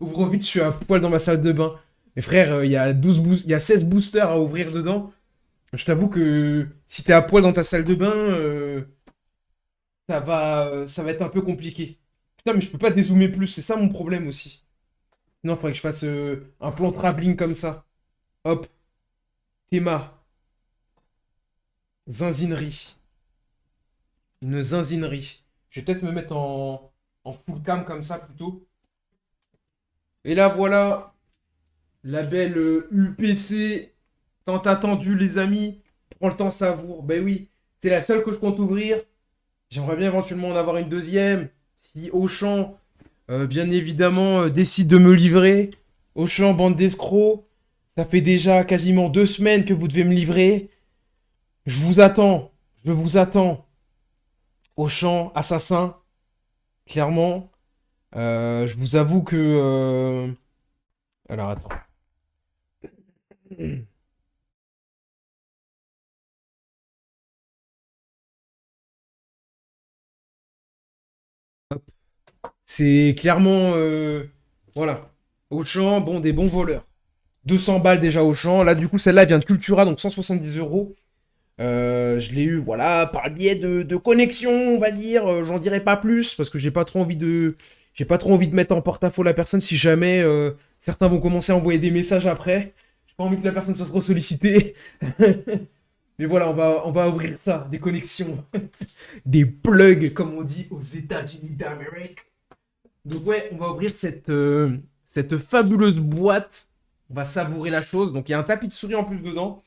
Ouvre vite, je suis à poil dans ma salle de bain. Mais frère, il y a 16 boosters à ouvrir dedans. Je t'avoue que si t'es à poil dans ta salle de bain, ça va être un peu compliqué. Putain, mais je peux pas dézoomer plus, c'est ça mon problème aussi. Sinon, il faudrait que je fasse un plan travelling comme ça. Hop, théma, zinzinerie. Une zinzinerie. Je vais peut-être me mettre en full cam comme ça plutôt. Et là, voilà, la belle UPC. Tant attendu, les amis. Prends le temps, savoure. Ben oui, c'est la seule que je compte ouvrir. J'aimerais bien éventuellement en avoir une deuxième. Si Auchan, bien évidemment, décide de me livrer. Auchan, bande d'escrocs. Ça fait déjà quasiment 2 semaines que vous devez me livrer. Je vous attends. Je vous attends. Auchan, assassin. Clairement. Je vous avoue que... Alors, attends. C'est clairement... voilà. Auchan, bon, des bons voleurs. 200 balles déjà au champ. Là, du coup, celle-là vient de Cultura, donc 170 euros. Je l'ai eu, voilà, par le biais de connexion, on va dire. J'en dirai pas plus parce que j'ai pas trop envie de, j'ai pas trop envie de mettre en porte-à-faux la personne si jamais certains vont commencer à envoyer des messages après. J'ai pas envie que la personne soit trop sollicitée. Mais voilà, on va ouvrir ça, des connexions, des plugs, comme on dit aux États-Unis d'Amérique. Donc ouais, on va ouvrir cette fabuleuse boîte. On va savourer la chose. Donc il y a un tapis de souris en plus dedans.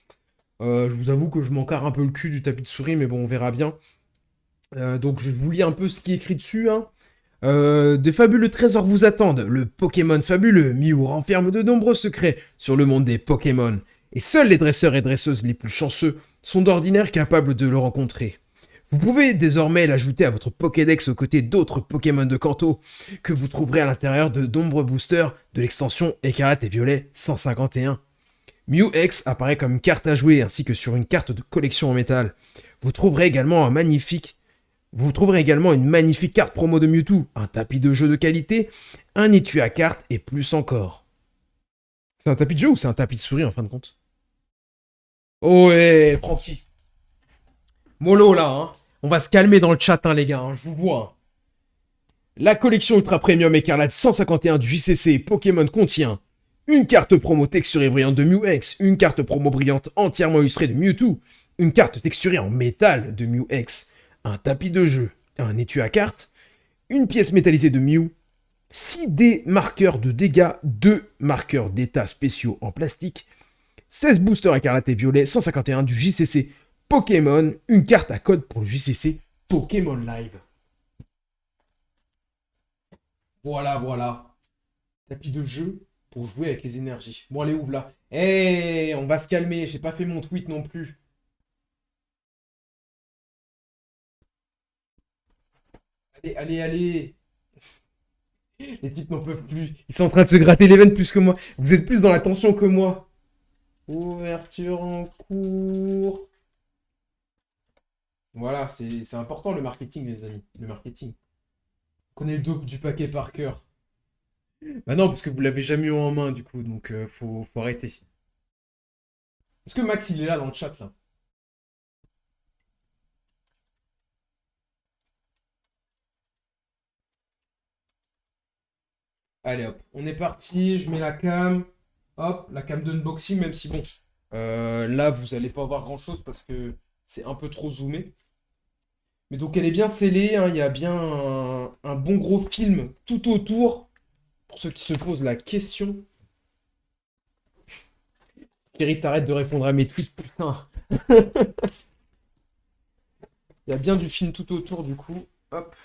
Je vous avoue que je m'encarre un peu le cul du tapis de souris, mais bon, on verra bien. Donc je vous lis un peu ce qui est écrit dessus. Hein. De fabuleux trésors vous attendent. Le Pokémon fabuleux, Mew renferme de nombreux secrets sur le monde des Pokémon. Et seuls les dresseurs et dresseuses les plus chanceux sont d'ordinaire capables de le rencontrer. Vous pouvez désormais l'ajouter à votre Pokédex aux côtés d'autres Pokémon de Kanto que vous trouverez à l'intérieur de nombreux boosters de l'extension Écarlate et Violet 151. Mew X apparaît comme une carte à jouer ainsi que sur une carte de collection en métal. Vous trouverez également une magnifique carte promo de Mewtwo, un tapis de jeu de qualité, un étui à cartes et plus encore. C'est un tapis de jeu ou c'est un tapis de souris en fin de compte? Oh ouais, Francky. Mollo là, hein. On va se calmer dans le chat, hein, les gars, hein, je vous vois. Hein. La collection Ultra Premium Écarlate 151 du JCC Pokémon contient une carte promo texturée brillante de Mew X, une carte promo brillante entièrement illustrée de Mewtwo, une carte texturée en métal de Mew X, un tapis de jeu, un étui à cartes, une pièce métallisée de Mew, 6D marqueurs de dégâts, 2 marqueurs d'état spéciaux en plastique, 16 boosters écarlate et violet, 151 du JCC Pokémon, une carte à code pour le JCC Pokémon Live. Voilà, voilà. Tapis de jeu pour jouer avec les énergies. Bon, allez, ouvre là. Eh, on va se calmer. J'ai pas fait mon tweet non plus. Allez, allez, allez. Les types n'en peuvent plus. Ils sont en train de se gratter les veines plus que moi. Vous êtes plus dans la tension que moi. Ouverture en cours. Voilà, c'est important le marketing, les amis. Le marketing. On connaît le dos du paquet par cœur. Bah non, parce que vous l'avez jamais eu en main, du coup, donc faut arrêter. Est-ce que Max, il est là dans le chat, là? Allez, hop. On est parti, je mets la cam. Hop, la cam d'unboxing, même si bon, là, vous allez pas voir grand-chose parce que c'est un peu trop zoomé. Mais donc, elle est bien scellée, hein, il y a bien un bon gros film tout autour. Pour ceux qui se posent la question. Thierry, t'arrêtes de répondre à mes tweets, putain. Il y a bien du film tout autour, du coup. Hop.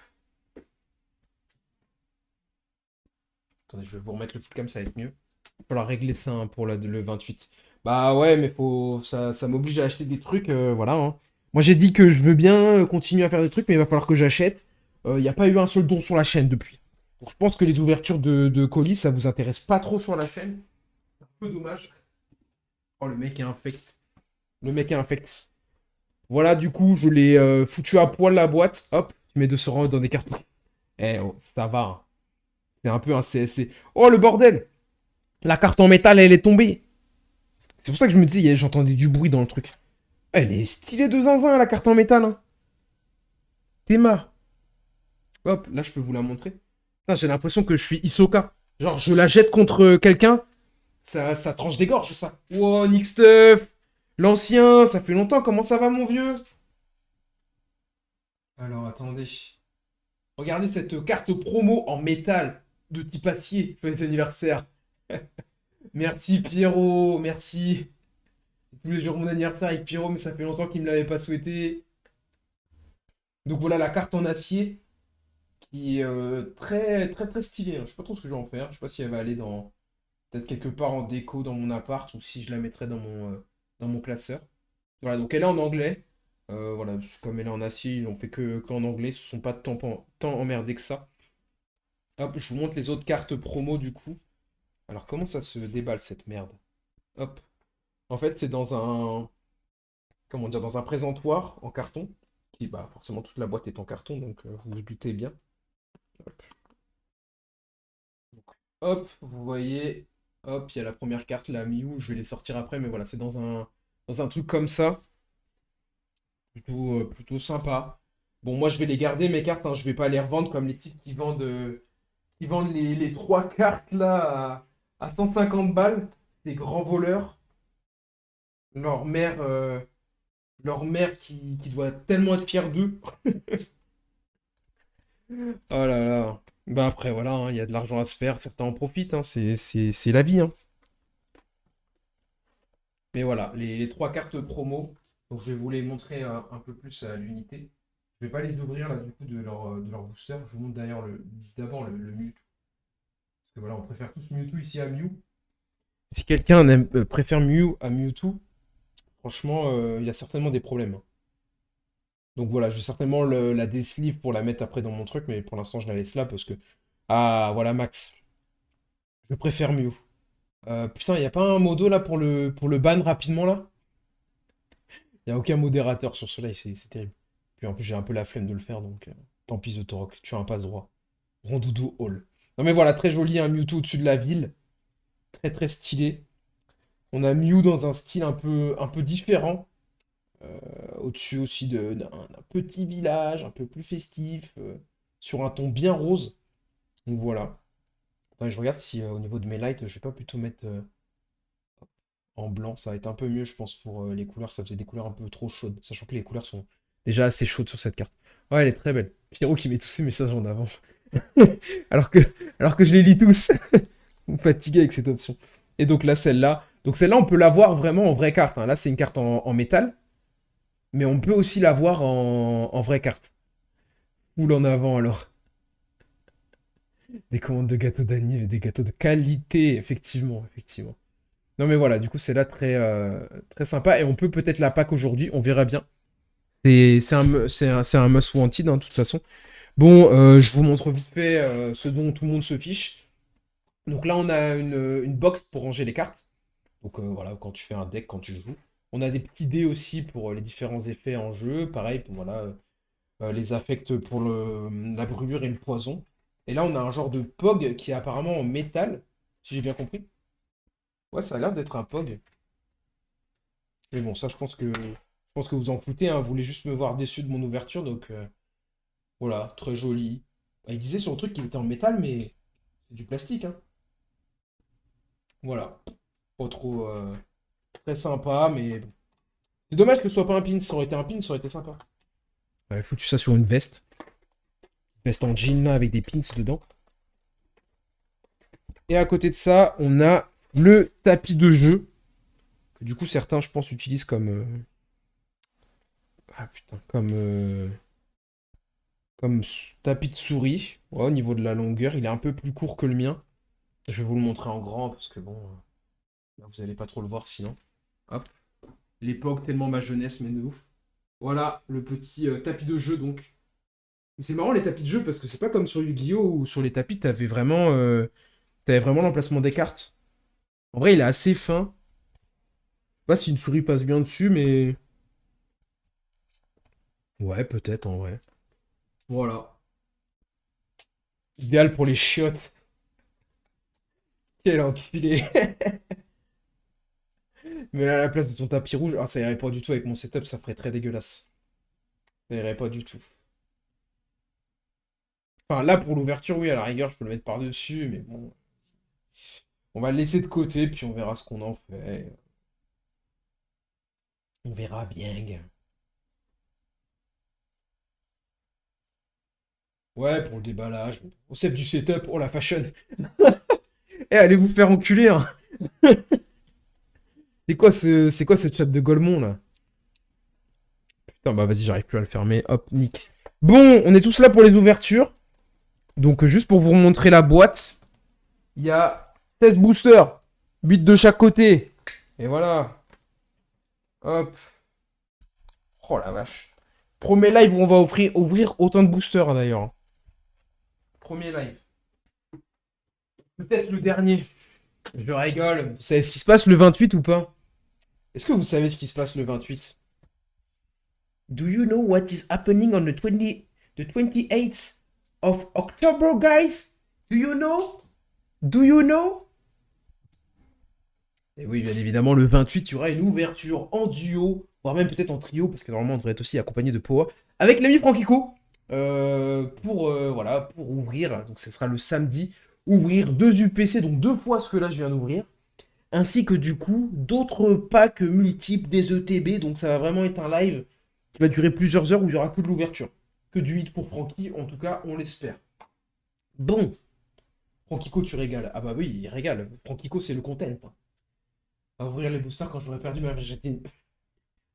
Attendez, je vais vous remettre le full cam, ça va être mieux. Il va falloir régler ça hein, pour le 28. Bah ouais, mais ça m'oblige à acheter des trucs, voilà. Hein. Moi j'ai dit que je veux bien continuer à faire des trucs, mais il va falloir que j'achète. Il n'y a pas eu un seul don sur la chaîne depuis. Donc je pense que les ouvertures de colis, ça vous intéresse pas trop sur la chaîne. C'est un peu dommage. Oh, le mec est infect. Le mec est infect. Voilà, du coup, je l'ai foutu à poil la boîte. Hop, tu mets 200 € dans des cartons. Eh, oh, ça va. Hein. C'est un peu un CSC. Oh, le bordel! La carte en métal, elle est tombée. C'est pour ça que je me disais, j'entendais du bruit dans le truc. Elle est stylée de zinzin, la carte en métal, hein. Théma. Hop, là, je peux vous la montrer. Putain, j'ai l'impression que je suis Hisoka. Genre, je la jette contre quelqu'un, ça tranche des gorges, ça. Wow, Nick Stuff. L'ancien, ça fait longtemps, comment ça va, mon vieux? Alors, attendez. Regardez cette carte promo en métal de type acier. Joyeux anniversaire. Merci, Pierrot, merci. C'est tous les jours mon anniversaire avec Pierrot, mais ça fait longtemps qu'il me l'avait pas souhaité. Donc voilà la carte en acier qui est très très très stylée, hein. Je sais pas trop ce que je vais en faire. Je sais pas si elle va aller dans peut-être quelque part en déco dans mon appart ou si je la mettrai dans mon classeur. Voilà, donc elle est en anglais. Voilà, comme elle est en acier, ils l'ont fait qu'en anglais. Ce sont pas tant emmerdés que ça. Hop, je vous montre les autres cartes promo du coup. Alors comment ça se déballe cette merde? Hop. En fait, c'est dans un, comment dire, dans un présentoir en carton. Qui, bah, forcément, toute la boîte est en carton, donc vous vous doutez bien. Hop. Donc, hop, vous voyez, hop, il y a la première carte, la Mew, je vais les sortir après, mais voilà, c'est dans un truc comme ça, plutôt sympa. Bon, moi, je vais les garder, mes cartes, hein, je vais pas les revendre comme les types qui vendent les trois cartes, là, à 150 balles, des grands voleurs. Leur mère, euh, leur mère qui doit tellement être fière d'eux. Oh là là. Bah après, voilà, hein, il y a de l'argent à se faire, certains en profitent, hein, c'est la vie, hein. Mais voilà, les trois cartes promo, donc je vais vous les montrer un peu plus à l'unité. Je vais pas les ouvrir là du coup de leur booster. Je vous montre d'ailleurs d'abord le Mewtwo. Parce que voilà, on préfère tous Mewtwo ici à Mew. Si quelqu'un préfère Mew à Mewtwo, franchement, il y a certainement des problèmes, hein. Donc voilà, je vais certainement la désleeve pour la mettre après dans mon truc, mais pour l'instant je la laisse là parce que... Ah, voilà Max. Je préfère Mew. Putain, y a pas un modo là pour le ban rapidement là? Y a aucun modérateur sur cela, c'est terrible. Puis en plus, j'ai un peu la flemme de le faire, donc tant pis, The Torok, tu as un passe droit. Rondoudou Hall. Non mais voilà, très joli, un Mewtwo au-dessus de la ville. Très très stylé. On a Mew dans un style un peu différent. Au-dessus aussi d'un petit village, un peu plus festif, sur un ton bien rose. Donc voilà. Attends, je regarde si au niveau de mes lights, je vais pas plutôt mettre en blanc. Ça va être un peu mieux, je pense, pour les couleurs. Ça faisait des couleurs un peu trop chaudes. Sachant que les couleurs sont déjà assez chaudes sur cette carte. Ouais, elle est très belle. Pierrot qui met tous ses messages en avant. alors que, alors que je les lis tous. Vous me fatiguez avec cette option. Et donc là, celle-là. Donc celle-là, on peut la voir vraiment en vraie carte, hein. Là, c'est une carte en métal. Mais on peut aussi la voir en vraie carte. Oule en avant, alors. Des commandes de gâteaux d'Annie, des gâteaux de qualité, effectivement, effectivement. Non mais voilà, du coup, c'est là très sympa. Et on peut peut-être la pack aujourd'hui, on verra bien. C'est un must wanted, hein, de toute façon. Bon, je vous montre vite fait ce dont tout le monde se fiche. Donc là, on a une box pour ranger les cartes. Donc voilà, quand tu fais un deck, quand tu joues. On a des petits dés aussi pour les différents effets en jeu. Pareil, pour voilà, les affects pour la brûlure et le poison. Et là, on a un genre de POG qui est apparemment en métal, si j'ai bien compris. Ouais, ça a l'air d'être un POG. Mais bon, ça, je pense que vous en foutez, hein. Vous voulez juste me voir déçu de mon ouverture, donc voilà, très joli. Ah, il disait sur le truc qu'il était en métal, mais c'est du plastique, hein. Voilà. Pas trop très sympa, mais bon. C'est dommage que ce soit pas un pin. Ça aurait été un pin, ça aurait été sympa. Ouais, foutu ça sur une veste. Veste en jean là avec des pins dedans. Et à côté de ça, on a le tapis de jeu. Que du coup, certains, je pense, utilisent comme. Ah putain, comme tapis de souris. Ouais, au niveau de la longueur, il est un peu plus court que le mien. Je vais vous le montrer en grand parce que bon, là, vous allez pas trop le voir sinon. Hop. L'époque, tellement ma jeunesse, mais de ouf. Voilà, le petit tapis de jeu donc. Mais c'est marrant les tapis de jeu parce que c'est pas comme sur Yu-Gi-Oh! Où sur les tapis, t'avais vraiment l'emplacement des cartes. En vrai, il est assez fin. Je sais pas si une souris passe bien dessus, mais. Ouais, peut-être en vrai. Voilà. Idéal pour les chiottes. Quel enculé. Mais à la place de ton tapis rouge, ah, ça irait pas du tout avec mon setup, ça ferait très dégueulasse. Ça irait pas du tout. Enfin, là, pour l'ouverture, oui, à la rigueur, je peux le mettre par-dessus, mais bon. On va le laisser de côté, puis on verra ce qu'on en fait. On verra bien. Ouais, pour le déballage. Au set du setup, oh la fashion. Eh, allez vous faire enculer, hein. C'est quoi ce chat de Golemont, là? Putain, bah vas-y, j'arrive plus à le fermer. Hop, nick. Bon, on est tous là pour les ouvertures. Donc, juste pour vous montrer la boîte, il y a 16 boosters. 8 de chaque côté. Et voilà. Hop. Oh la vache. Premier live où on va ouvrir autant de boosters, hein, d'ailleurs. Premier live. Peut-être le dernier. Je rigole. Vous savez ce qui se passe le 28 ou pas? Est-ce que vous savez ce qui se passe le 28? Do you know what is happening on the 28th of October, guys? Do you know? Do you know? Et oui, bien évidemment, le 28, il y aura une ouverture en duo, voire même peut-être en trio, parce que normalement, on devrait être aussi accompagné de Poa, avec l'ami Franquico, voilà, pour ouvrir, donc ce sera le samedi, ouvrir 2 UPC, donc 2 fois ce que là je viens d'ouvrir, ainsi que du coup, d'autres packs multiples des ETB, donc ça va vraiment être un live qui va durer plusieurs heures où il n'y aura que de l'ouverture. Que du hit pour Francky, en tout cas, on l'espère. Bon, Franquico, tu régales. Ah bah oui, il régale. Franquico, c'est le content. Hein. À ouvrir les boosters quand j'aurais perdu ma végétine.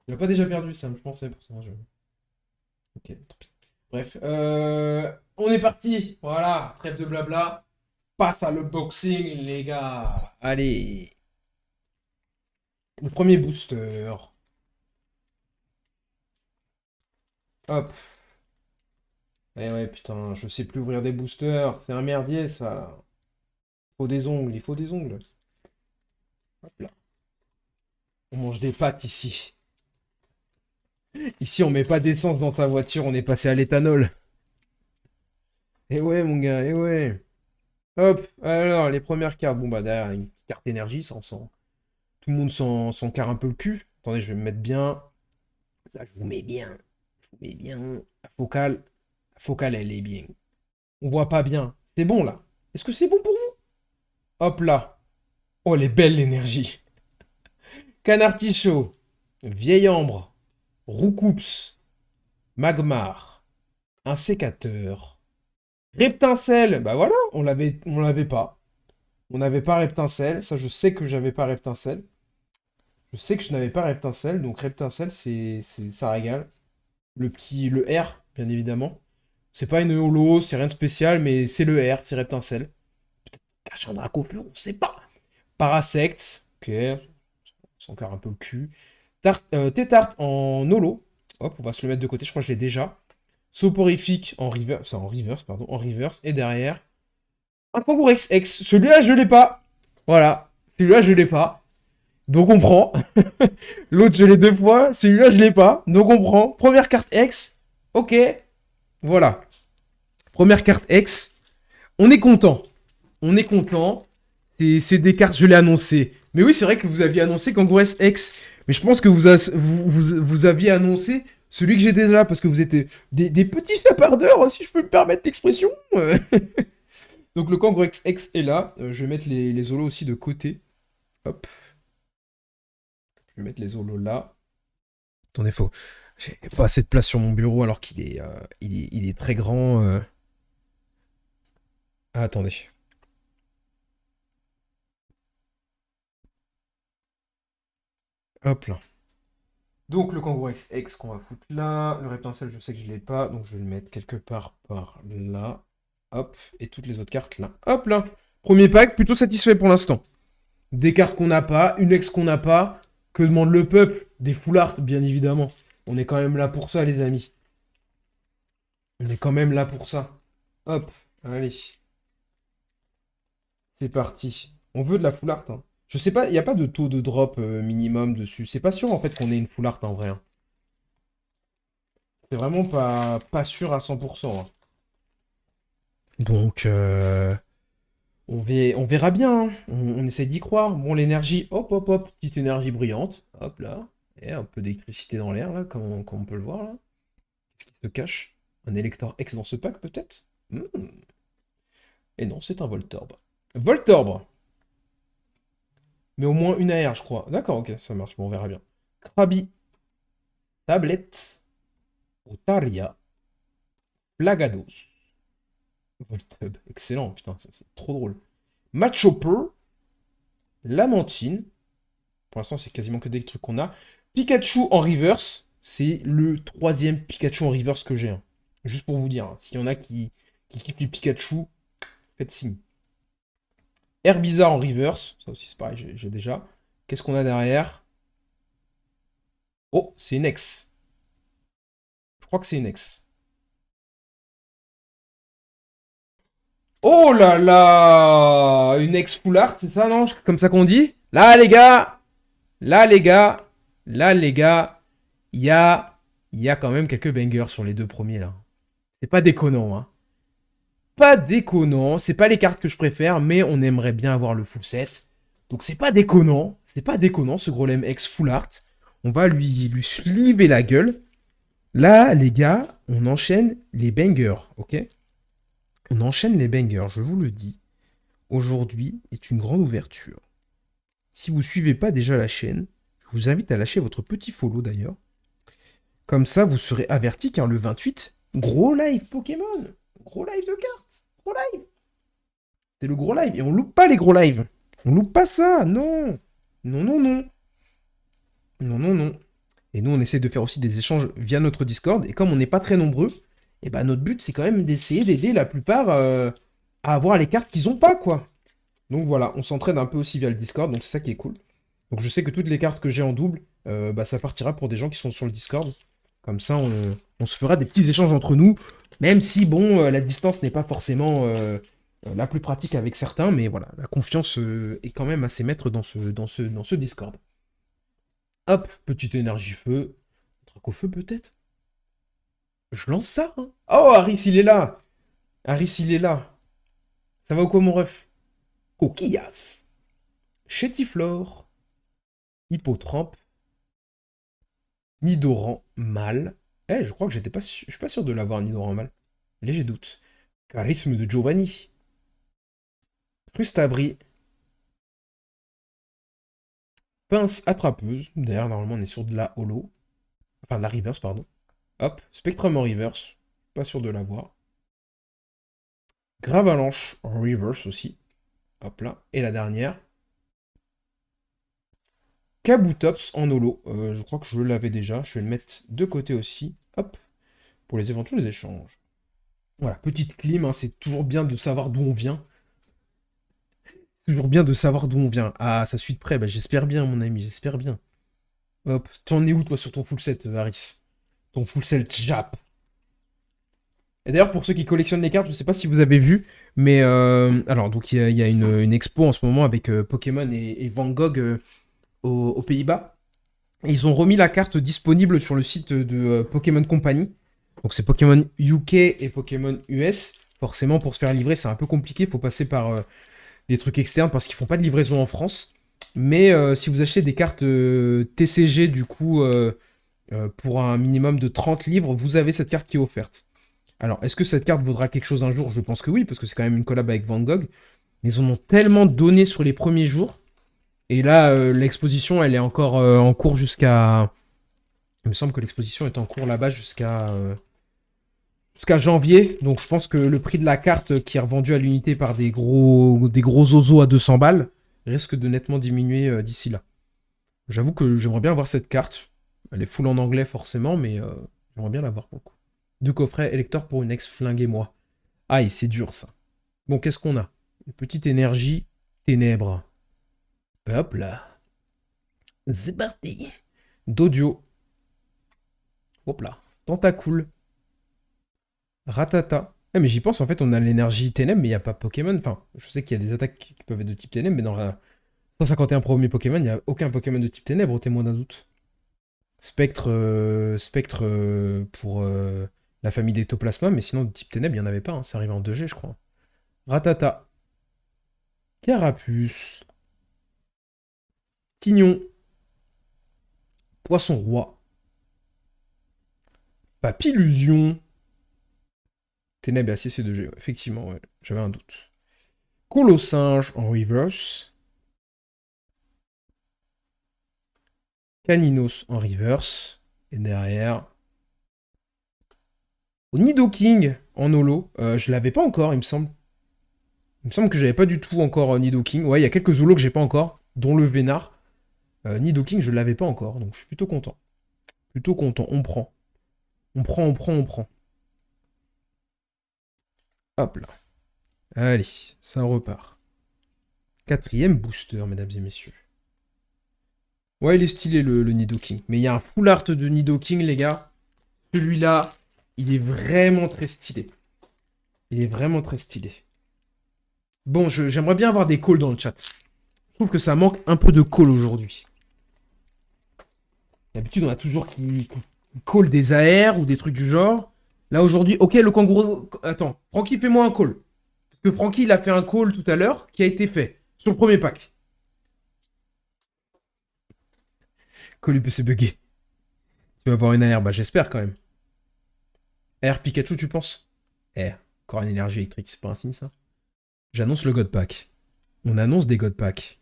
Il a pas déjà perdu, ça me pensait pour ça. Ok, tant pis. Bref, on est parti. Voilà, trêve de blabla. Passe à l'unboxing, les gars. Allez. Le premier booster. Hop. Eh ouais, putain, je sais plus ouvrir des boosters. C'est un merdier, ça, là. Faut des ongles, il faut des ongles. Hop là. On mange des pâtes ici. Ici, on met pas d'essence dans sa voiture, on est passé à l'éthanol. Eh ouais, mon gars, eh ouais. Hop, alors, les premières cartes. Bon, bah, derrière, une carte énergie, ça, tout le monde s'en carre un peu le cul. Attendez, je vais me mettre bien. Là, je vous mets bien. Je vous mets bien. La focale, elle est bien. On voit pas bien. C'est bon, là. Est-ce que c'est bon pour vous? Hop là. Oh, elle est belle, l'énergie. Canartichaud. Vieille ambre. Roucoups. Magmar. Un sécateur. Reptincelle. Bah voilà, on l'avait pas. On n'avait pas Reptincelle. Ça, je sais que j'avais pas Reptincelle. Je sais que je n'avais pas Reptincelle. Donc Reptincelle, ça régale. Le R, bien évidemment. C'est pas une holo, c'est rien de spécial, mais c'est le R, c'est Reptincelle. Peut-être cache un Dracofeu, on sait pas. Parasect. Ok. C'est encore un peu le cul. Tétart en holo. Hop, on va se le mettre de côté. Je crois que je l'ai déjà. Soporifique en reverse, pardon, en reverse. Et derrière, un Kangourou X. Celui-là, je l'ai pas. Voilà. Celui-là, je l'ai pas. Donc on prend. L'autre, je l'ai 2 fois. Celui-là, je l'ai pas. Donc on prend. Première carte X. Ok. Voilà. Première carte X. On est content. On est content. C'est des cartes, je l'ai annoncé. Mais oui, c'est vrai que vous aviez annoncé Kangourou X. Mais je pense que vous aviez annoncé celui que j'ai déjà, parce que vous êtes des petits chapardeurs, si je peux me permettre l'expression. Donc le Kangourou X est là. Je vais mettre les holos aussi de côté. Hop. Je vais mettre les holos là. Attendez, j'ai pas assez de place sur mon bureau alors qu'il est, il est très grand. Ah, attendez. Hop là. Donc le Kangourou X qu'on va foutre là. Le Reptincelle, je sais que je l'ai pas, donc je vais le mettre quelque part par là. Hop. Et toutes les autres cartes là. Hop là. Premier pack, plutôt satisfait pour l'instant. Des cartes qu'on n'a pas, une ex qu'on n'a pas. Que demande le peuple? Des full art, bien évidemment. On est quand même là pour ça, les amis. On est quand même là pour ça. Hop, allez. C'est parti. On veut de la full art. Hein. Je sais pas, il n'y a pas de taux de drop minimum dessus. C'est pas sûr en fait qu'on ait une full art en vrai. Hein. C'est vraiment pas sûr à 100%. Hein. Donc, On verra bien, hein. On essaie d'y croire. Bon, l'énergie, hop, hop, hop, petite énergie brillante. Hop là. Et un peu d'électricité dans l'air, là, comme on peut le voir, là. Qu'est-ce qui se cache? Un Elector X dans ce pack, peut-être? Et non, c'est un Voltorb. Voltorb! Mais au moins une AR, je crois. D'accord, ok, ça marche, bon, on verra bien. Krabi, Tablette, Otaria, Plagados. Voltub, excellent, putain, c'est trop drôle. Machopper, Lamentine. Pour l'instant, c'est quasiment que des trucs qu'on a. Pikachu en reverse. C'est le troisième Pikachu en reverse que j'ai, hein. Juste pour vous dire, hein. S'il y en a qui kiffent du Pikachu, faites signe. Herbizarre en reverse. Ça aussi, c'est pareil, j'ai déjà. Qu'est-ce qu'on a derrière? Oh, c'est une ex. Je crois que c'est une ex. Oh là là! Une ex full art, c'est ça, non? Comme ça qu'on dit? Là, les gars! Là, les gars! Là, les gars! Il y a, il y a quand même quelques bangers sur les deux premiers, là. C'est pas déconnant, hein. Pas déconnant. C'est pas les cartes que je préfère, mais on aimerait bien avoir le full set. Donc c'est pas déconnant. C'est pas déconnant, ce Grolem X full art. On va lui sliver la gueule. Là, les gars, on enchaîne les bangers, ok? On enchaîne les bangers, je vous le dis. Aujourd'hui est une grande ouverture. Si vous suivez pas déjà la chaîne, je vous invite à lâcher votre petit follow d'ailleurs. Comme ça, vous serez averti car le 28, gros live Pokémon. Gros live de cartes. Gros live. C'est le gros live. Et on loupe pas les gros lives. On loupe pas ça. Non. Non, non, non. Non, non, non. Et nous, on essaie de faire aussi des échanges via notre Discord. Et comme on n'est pas très nombreux, et ben notre but, c'est quand même d'essayer d'aider la plupart à avoir les cartes qu'ils ont pas, quoi. Donc voilà, on s'entraide un peu aussi via le Discord. Donc c'est ça qui est cool. Donc je sais que toutes les cartes que j'ai en double, bah, ça partira pour des gens qui sont sur le Discord. Comme ça, on se fera des petits échanges entre nous. Même si, bon, la distance n'est pas forcément la plus pratique avec certains. Mais voilà, la confiance est quand même assez maître dans ce Discord. Hop, petite énergie feu. Draco-feu peut-être? Je lance ça, hein. Oh, Harris, il est là. Harris, il est là. Ça va ou quoi, mon ref? Coquillas. Chétiflore. Hippotrampe. Nidoran mal. Eh, je crois que j'étais pas sûr. Je suis pas sûr de l'avoir, Nidoran mal. Léger doute. Charisme de Giovanni. Rustabri. Pince attrapeuse. D'ailleurs, normalement, on est sur de la holo. Enfin, de la reverse, pardon. Hop. Spectrum en reverse. Pas sûr de l'avoir. Gravalanche en reverse aussi. Hop là. Et la dernière. Kabutops en holo. Je crois que je l'avais déjà. Je vais le mettre de côté aussi. Hop. Pour les éventuels échanges. Voilà. Petite clim, hein. C'est toujours bien de savoir d'où on vient. C'est toujours bien de savoir d'où on vient. Ah, ça suit de près. Bah, j'espère bien, mon ami. J'espère bien. Hop. T'en es où, toi, sur ton full set, Varys? Ton full set Jap. Et d'ailleurs, pour ceux qui collectionnent les cartes, je sais pas si vous avez vu, mais alors, donc, il y a une expo en ce moment avec Pokémon et Van Gogh aux Pays-Bas. Et ils ont remis la carte disponible sur le site de Pokémon Company. Donc c'est Pokémon UK et Pokémon US. Forcément, pour se faire livrer, c'est un peu compliqué. Il faut passer par des trucs externes parce qu'ils font pas de livraison en France. Mais si vous achetez des cartes TCG, du coup, pour un minimum de 30 livres, vous avez cette carte qui est offerte. Alors, est-ce que cette carte vaudra quelque chose un jour? Je pense que oui, parce que c'est quand même une collab avec Van Gogh. Mais ils en ont tellement donné sur les premiers jours. Et là, l'exposition, elle est encore en cours jusqu'à... Il me semble que l'exposition est en cours là-bas jusqu'à janvier. Donc je pense que le prix de la carte qui est revendue à l'unité par des gros osos à 200 balles risque de nettement diminuer d'ici là. J'avoue que j'aimerais bien avoir cette carte. Elle est full en anglais forcément, mais j'aimerais bien l'avoir beaucoup. Deux coffrets électeurs pour une ex flinguez-moi. Aïe, c'est dur ça. Bon, qu'est-ce qu'on a? Une petite énergie ténèbres. Hop là. C'est parti. Dodio. Hop là. Tentacool. Ratata. Ah, mais j'y pense, en fait, on a l'énergie ténèbres, mais il n'y a pas Pokémon. Enfin, je sais qu'il y a des attaques qui peuvent être de type ténèbres, mais dans la 151 premiers Pokémon, il n'y a aucun Pokémon de type ténèbres, au témoin d'un doute. Spectre pour la famille d'Ectoplasma, mais sinon de type ténèbres, il n'y en avait pas, hein. Ça arrive en 2G, je crois. Ratata. Carapuce. Tignon. Poisson roi. Papillusion. Ténèbres et acier C2G, ouais, effectivement, ouais, j'avais un doute. Colossinge en reverse. Caninos en reverse. Et derrière. Nidoking en holo. Je l'avais pas encore, il me semble. Il me semble que j'avais pas du tout encore Nidoking. Ouais, il y a quelques holos que j'ai pas encore, dont le Vénard. Nidoking, je l'avais pas encore, donc je suis plutôt content. Plutôt content, on prend. On prend, on prend, on prend. Hop là. Allez, ça repart. Quatrième booster, mesdames et messieurs. Ouais, il est stylé le Nidoking. Mais il y a un full art de Nidoking, les gars. Celui-là, il est vraiment très stylé. Il est vraiment très stylé. Bon, j'aimerais bien avoir des calls dans le chat. Je trouve que ça manque un peu de call aujourd'hui. D'habitude, on a toujours qui call des AR ou des trucs du genre. Là, aujourd'hui, ok, le kangourou... Attends, Francky, fais-moi un call. Parce que Francky, il a fait un call tout à l'heure qui a été fait sur le premier pack. Call UPC buggé. Tu vas avoir une AR, bah j'espère quand même. AR Pikachu, tu penses? Encore une énergie électrique, c'est pas un signe ça? J'annonce le God Pack. On annonce des God Pack.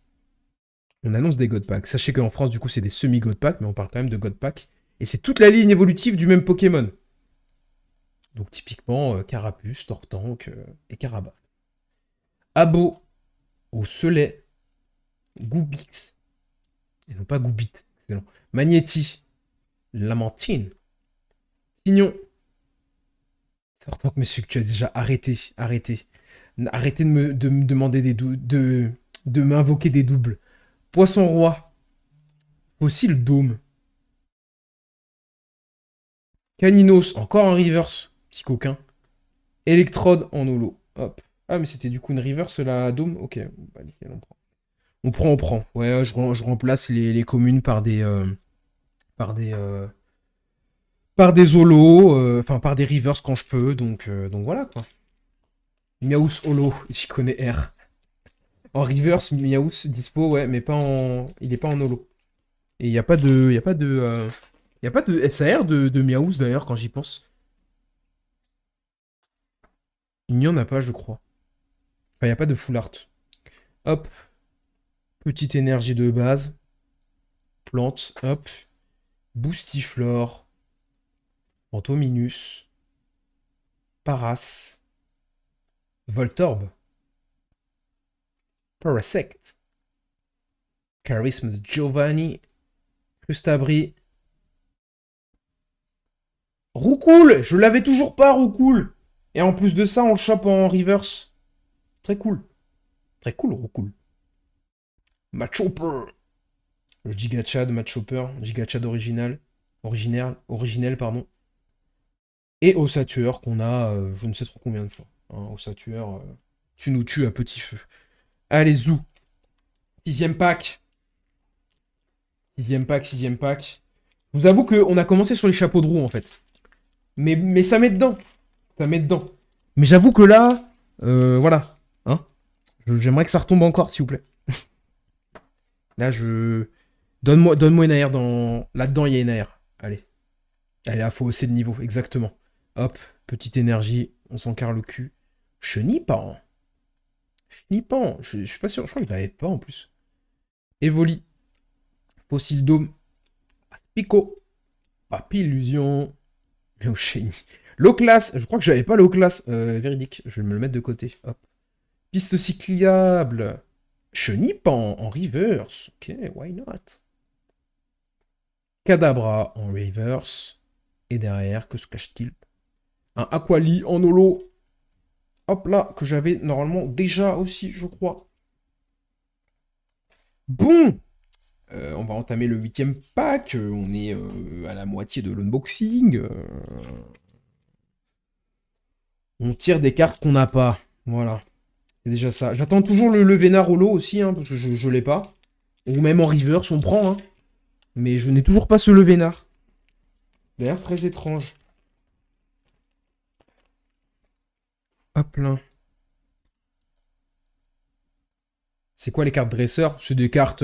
On annonce des God Pack. Sachez qu'en France, du coup, c'est des semi-God Pack, mais on parle quand même de God Pack. Et c'est toute la ligne évolutive du même Pokémon. Donc typiquement, Carapuce, Tortank et Carabat. Abo au Soleil, Goubix, et non pas Goubit, excellent. Magnéti, Lamentine, Tignon. Tortank, monsieur, que tu as déjà arrêté, arrêtez. Arrêtez de me demander de m'invoquer des doubles. Poisson roi, Fossile Dôme, Caninos, encore un reverse, petit coquin. Électrode en holo, hop. Ah, mais c'était du coup une reverse la Dôme. Ok, bah nickel, on prend. On prend, on prend. Ouais, je remplace les communes par des... par des... par des holos, enfin par des rivers quand je peux, donc voilà quoi. Miaous holo, j'y connais R. En reverse, Miaous dispo, ouais, mais pas en... Il est pas en holo. Et il n'y a pas de... Il y a pas de... y a pas de SAR de Miaous d'ailleurs quand j'y pense. Il n'y en a pas, je crois. Enfin, il n'y a pas de full art. Hop. Petite énergie de base. Plante, hop. Boostiflore. Antominus. Paras. Voltorb. Parasect. Charisme de Giovanni. Crustabri. Roucoule. Je l'avais toujours pas, Roucoule. Et en plus de ça, on le chope en reverse. Très cool. Très cool, Roucoule. Machopper. Le Gigachad, Machopper. Gigachad original. Originel, pardon. Et Ossatueur qu'on a, je ne sais trop combien de fois. Hein, Ossatueur, tu nous tues à petit feu. Allez, zou. Sixième pack. Sixième pack, sixième pack. Je vous avoue qu'on a commencé sur les chapeaux de roue, en fait. Mais ça met dedans. Ça met dedans. Mais j'avoue que là, voilà. Hein, j'aimerais que ça retombe encore, s'il vous plaît. Là, donne-moi une AR dans... Là-dedans, il y a une AR. Allez. Allez, là, faut hausser de niveau, exactement. Hop, petite énergie, on s'en carre le cul. Chenipan. Chenipan. Je suis pas sûr, je crois qu'il l'avait pas en plus. Evoli. Fossile Dôme. Pico. Papillusion. Méocheni. Low class. Je crois que j'avais pas low class. Véridique. Je vais me le mettre de côté. Hop. Piste cyclable. Chenipan en reverse. Ok, why not? Kadabra en reverse. Et derrière, que se cache-t-il? Un Aquali en holo. Hop là, que j'avais normalement déjà aussi, je crois. Bon, on va entamer le 8ème pack. On est à la moitié de l'unboxing. On tire des cartes qu'on n'a pas. Voilà, c'est déjà ça. J'attends toujours le Vénard holo aussi, hein, parce que je l'ai pas. Ou même en reverse, on prend. Hein. Mais je n'ai toujours pas ce le Vénard. D'ailleurs, très étrange. Hop là. C'est quoi les cartes dresseurs? C'est des cartes...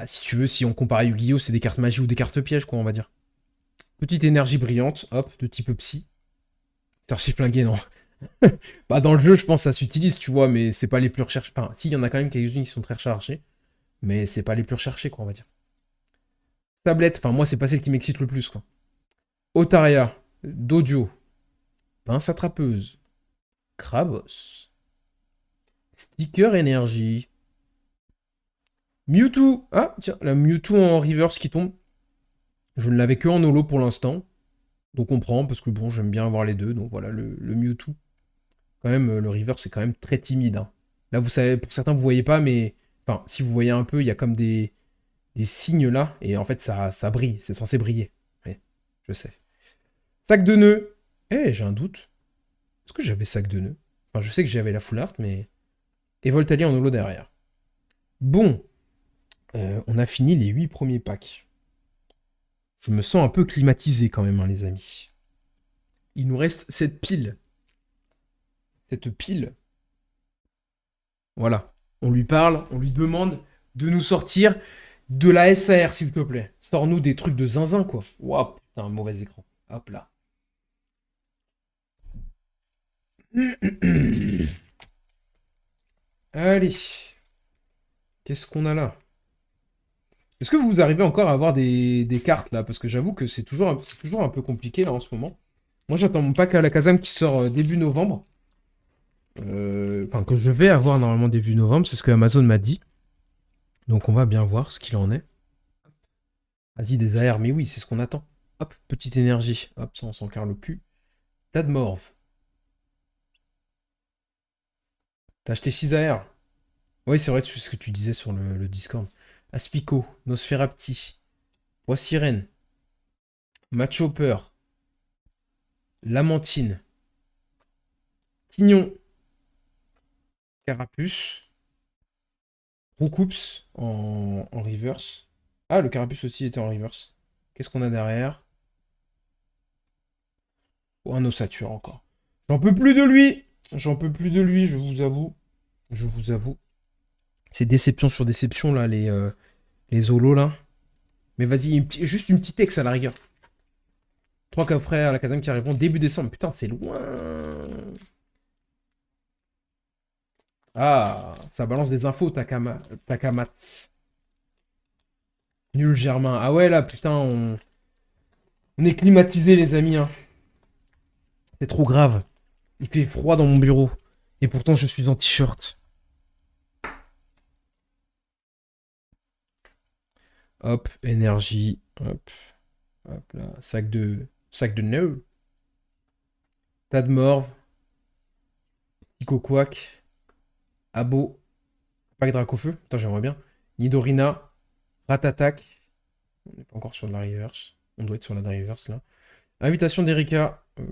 si tu veux, si on compare à Yu-Gi-Oh, c'est des cartes magie ou des cartes pièges, quoi, on va dire. Petite énergie brillante, hop, de type psy. C'est archi-flingué, non? Bah, dans le jeu, je pense que ça s'utilise, tu vois, mais c'est pas les plus recherchés. Enfin, si, il y en a quand même quelques-unes qui sont très recherchées, mais c'est pas les plus recherchés, quoi, on va dire. Tablette, enfin, moi, c'est pas celle qui m'excite le plus, quoi. Otaria, Dodio, pince attrapeuse, Krabos, sticker énergie, Mewtwo. Ah, tiens, la Mewtwo en reverse qui tombe. Je ne l'avais que en holo pour l'instant. Donc on prend, parce que bon, j'aime bien avoir les deux. Donc voilà, le Mewtwo. Quand même, le reverse, c'est quand même très timide, hein. Là, vous savez, pour certains, vous voyez pas, mais... Enfin, si vous voyez un peu, il y a comme des signes là. Et en fait, ça brille. C'est censé briller. Ouais, je sais. Sac de nœuds. Eh, j'ai un doute. Est-ce que j'avais sac de nœuds? Enfin, je sais que j'avais la full art, mais... Et Voltali en holo derrière. Bon, on a fini les 8 premiers packs. Je me sens un peu climatisé quand même, hein, les amis. Il nous reste cette pile. Cette pile. Voilà. On lui parle, on lui demande de nous sortir de la SAR, s'il te plaît. Sors-nous des trucs de zinzin, quoi. Waouh, putain, mauvais écran. Hop là. Allez. Qu'est-ce qu'on a là? Est-ce que vous arrivez encore à avoir des cartes là? Parce que j'avoue que c'est toujours un peu compliqué là en ce moment. Moi j'attends mon pack à la Kazam qui sort début novembre. Enfin, que je vais avoir normalement début novembre, c'est ce que Amazon m'a dit. Donc on va bien voir ce qu'il en est. Vas-y, des AR, mais oui, c'est ce qu'on attend. Hop, petite énergie. Hop, ça on s'en carre le cul. Tadmorve. T'as acheté 6 AR? Oui, c'est vrai, c'est ce que tu disais sur le Discord. Aspico, Nosferapti, Poissirène, Matchhopper, Lamantine, Tignon, Carapuce, Roucoups en reverse. Ah, le Carapuce aussi était en reverse. Qu'est-ce qu'on a derrière? Oh, un ossature encore. J'en peux plus de lui. J'en peux plus de lui, je vous avoue. Je vous avoue. C'est déception sur déception, là, les holos, là. Mais vas-y, juste une petite ex à la rigueur. 3 coffrets à l'académie qui arriveront début décembre. Putain, c'est loin. Ah, ça balance des infos, Takamatsu. Nul Germain. Ah ouais, là, putain, on est climatisé, les amis, hein. C'est trop grave. Il fait froid dans mon bureau. Et pourtant, je suis en t-shirt. Hop, énergie. Hop, hop là. Sac de nœuds. Tadmorve. Psychoquack. Abo. Pack Dracofeu. Putain, j'aimerais bien. Nidorina. Ratatak. On n'est pas encore sur de la reverse. On doit être sur la reverse là. Invitation d'Erika. Je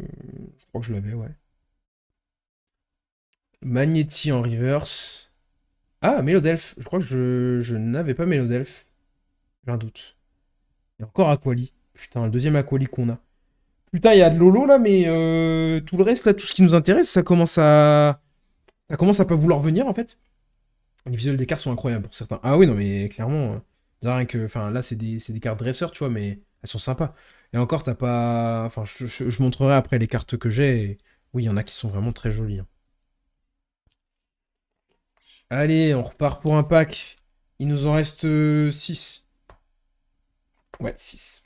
crois que je l'avais, ouais. Magnéti en reverse. Ah, Mélodelph. Je crois que je n'avais pas Mélodelph. J'ai un doute. Et encore Aquali. Putain, le deuxième Aquali qu'on a. Putain, il y a de Lolo là, mais tout le reste là, tout ce qui nous intéresse, ça commence à pas vouloir venir en fait. Les visuels des cartes sont incroyables pour certains. Ah oui, non, mais clairement, déjà, rien que, enfin là, c'est des cartes dresseurs, tu vois, mais elles sont sympas. Et encore, t'as pas, enfin, je montrerai après les cartes que j'ai. Et oui, il y en a qui sont vraiment très jolies, hein. Allez, on repart pour un pack. Il nous en reste 6. Ouais, 6.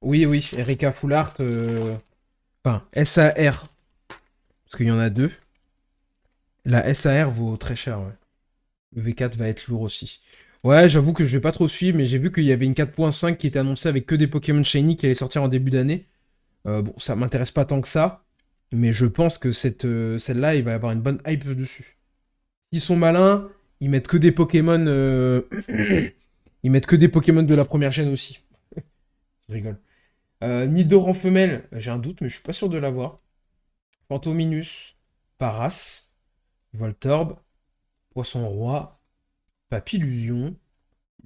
Oui, oui, Erika Full Art. Enfin, SAR. Parce qu'il y en a deux. La SAR vaut très cher, ouais. Le V4 va être lourd aussi. Ouais, j'avoue que je vais pas trop suivre, mais j'ai vu qu'il y avait une 4.5 qui était annoncée avec que des Pokémon Shiny qui allait sortir en début d'année. Bon, ça m'intéresse pas tant que ça, mais je pense que celle-là, il va y avoir une bonne hype dessus. Ils sont malins, ils mettent que des Pokémon. Ils mettent que des Pokémon de la première chaîne aussi. Je rigole. Nidoran femelle, j'ai un doute, mais je suis pas sûr de l'avoir. Phantominus, Paras, Voltorb, Poisson Roi, Papillusion,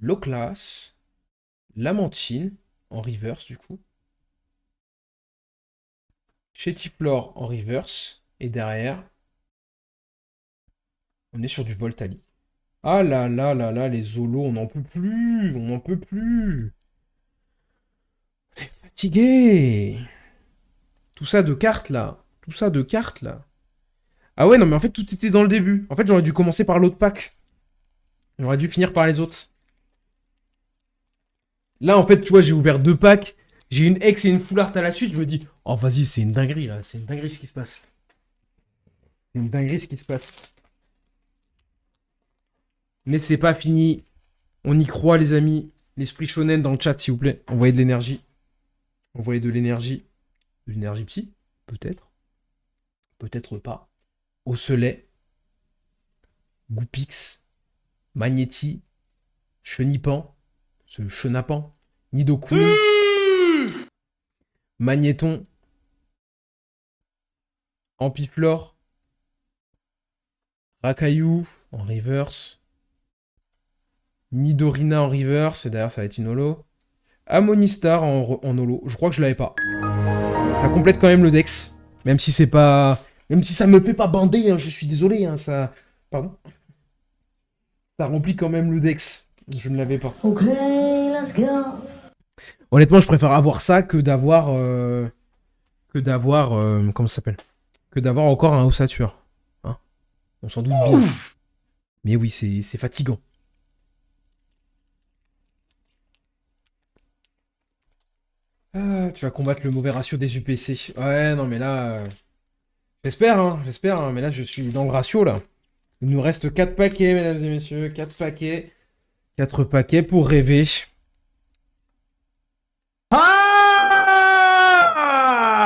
Loclas, Lamantine, en reverse du coup. Chétiflore en reverse. Et derrière, On est sur du Voltali. Ah là là là là, les Zolos, on n'en peut plus. On n'en peut plus. Fatigué. Tout ça de cartes là. Tout ça de cartes là. Ah ouais, non, mais en fait, tout était dans le début. En fait, j'aurais dû commencer par l'autre pack. J'aurais dû finir par les autres. Là, en fait, tu vois, j'ai ouvert 2 packs. J'ai une Hex et une Full Art à la suite. Je me dis, oh, vas-y, c'est une dinguerie là. C'est une dinguerie ce qui se passe. C'est une dinguerie ce qui se passe. Mais c'est pas fini. On y croit, les amis. L'esprit shonen dans le chat, s'il vous plaît. Envoyez de l'énergie. Envoyez de l'énergie. De l'énergie psy, peut-être. Peut-être pas. Osselet. Goupix. Magnéti. Chenipan. Ce Chenapan. Nidoku. Magnéton. Ampiflore. Rakayu en reverse. Nidorina en reverse. Et d'ailleurs, ça va être une holo. Amonistar en holo. Je crois que je l'avais pas. Ça complète quand même le Dex. Même si c'est pas... Même si ça me fait pas bander, hein, je suis désolé. Hein, ça... Pardon. Ça remplit quand même le Dex. Je ne l'avais pas. Ok, let's go. Honnêtement, je préfère avoir ça que d'avoir... comment ça s'appelle? Que d'avoir encore un ossature. Hein, on s'en doute bien. Mais oui, c'est fatigant. Ah, tu vas combattre le mauvais ratio des UPC. Ouais, non, mais là... J'espère, hein, mais là, je suis dans le ratio, là. Il nous reste 4 paquets, mesdames et messieurs. 4 paquets. 4 paquets pour rêver. Il y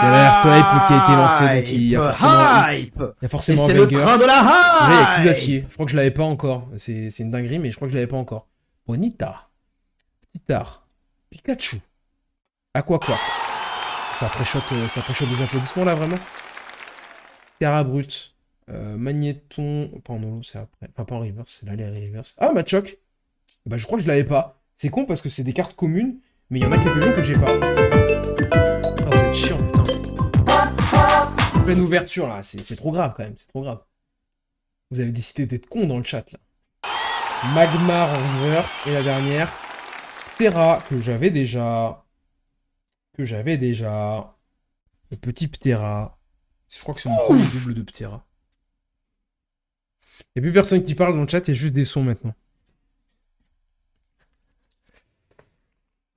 a l'alerte hype qui a été lancé, donc il y a forcément un hit. Il y a forcément un c'est le banger. train de la Là, il y a hype. Crisacier. Je crois que je l'avais pas encore. C'est une dinguerie, mais je crois que je l'avais pas encore. Bonita. Titar. Pikachu. Quoi. Ça préchote des applaudissements, là, vraiment. Terra Brut. Magnéton. Pas en holo, c'est après. Enfin, pas en reverse, c'est là les reverse. Ah, Machoc. Bah, je crois que je l'avais pas. C'est con parce que c'est des cartes communes, mais il y en a quelques-unes que j'ai pas. Ah, vous êtes chiant, putain. Pleine ouverture, là. C'est trop grave, quand même. C'est trop grave. Vous avez décidé d'être con dans le chat, là. Magmar en reverse. Et la dernière. Terra, que j'avais déjà. Le petit Ptera. Je crois que c'est mon premier double de Ptera. Il n'y a plus personne qui parle dans le chat, il y a juste des sons maintenant.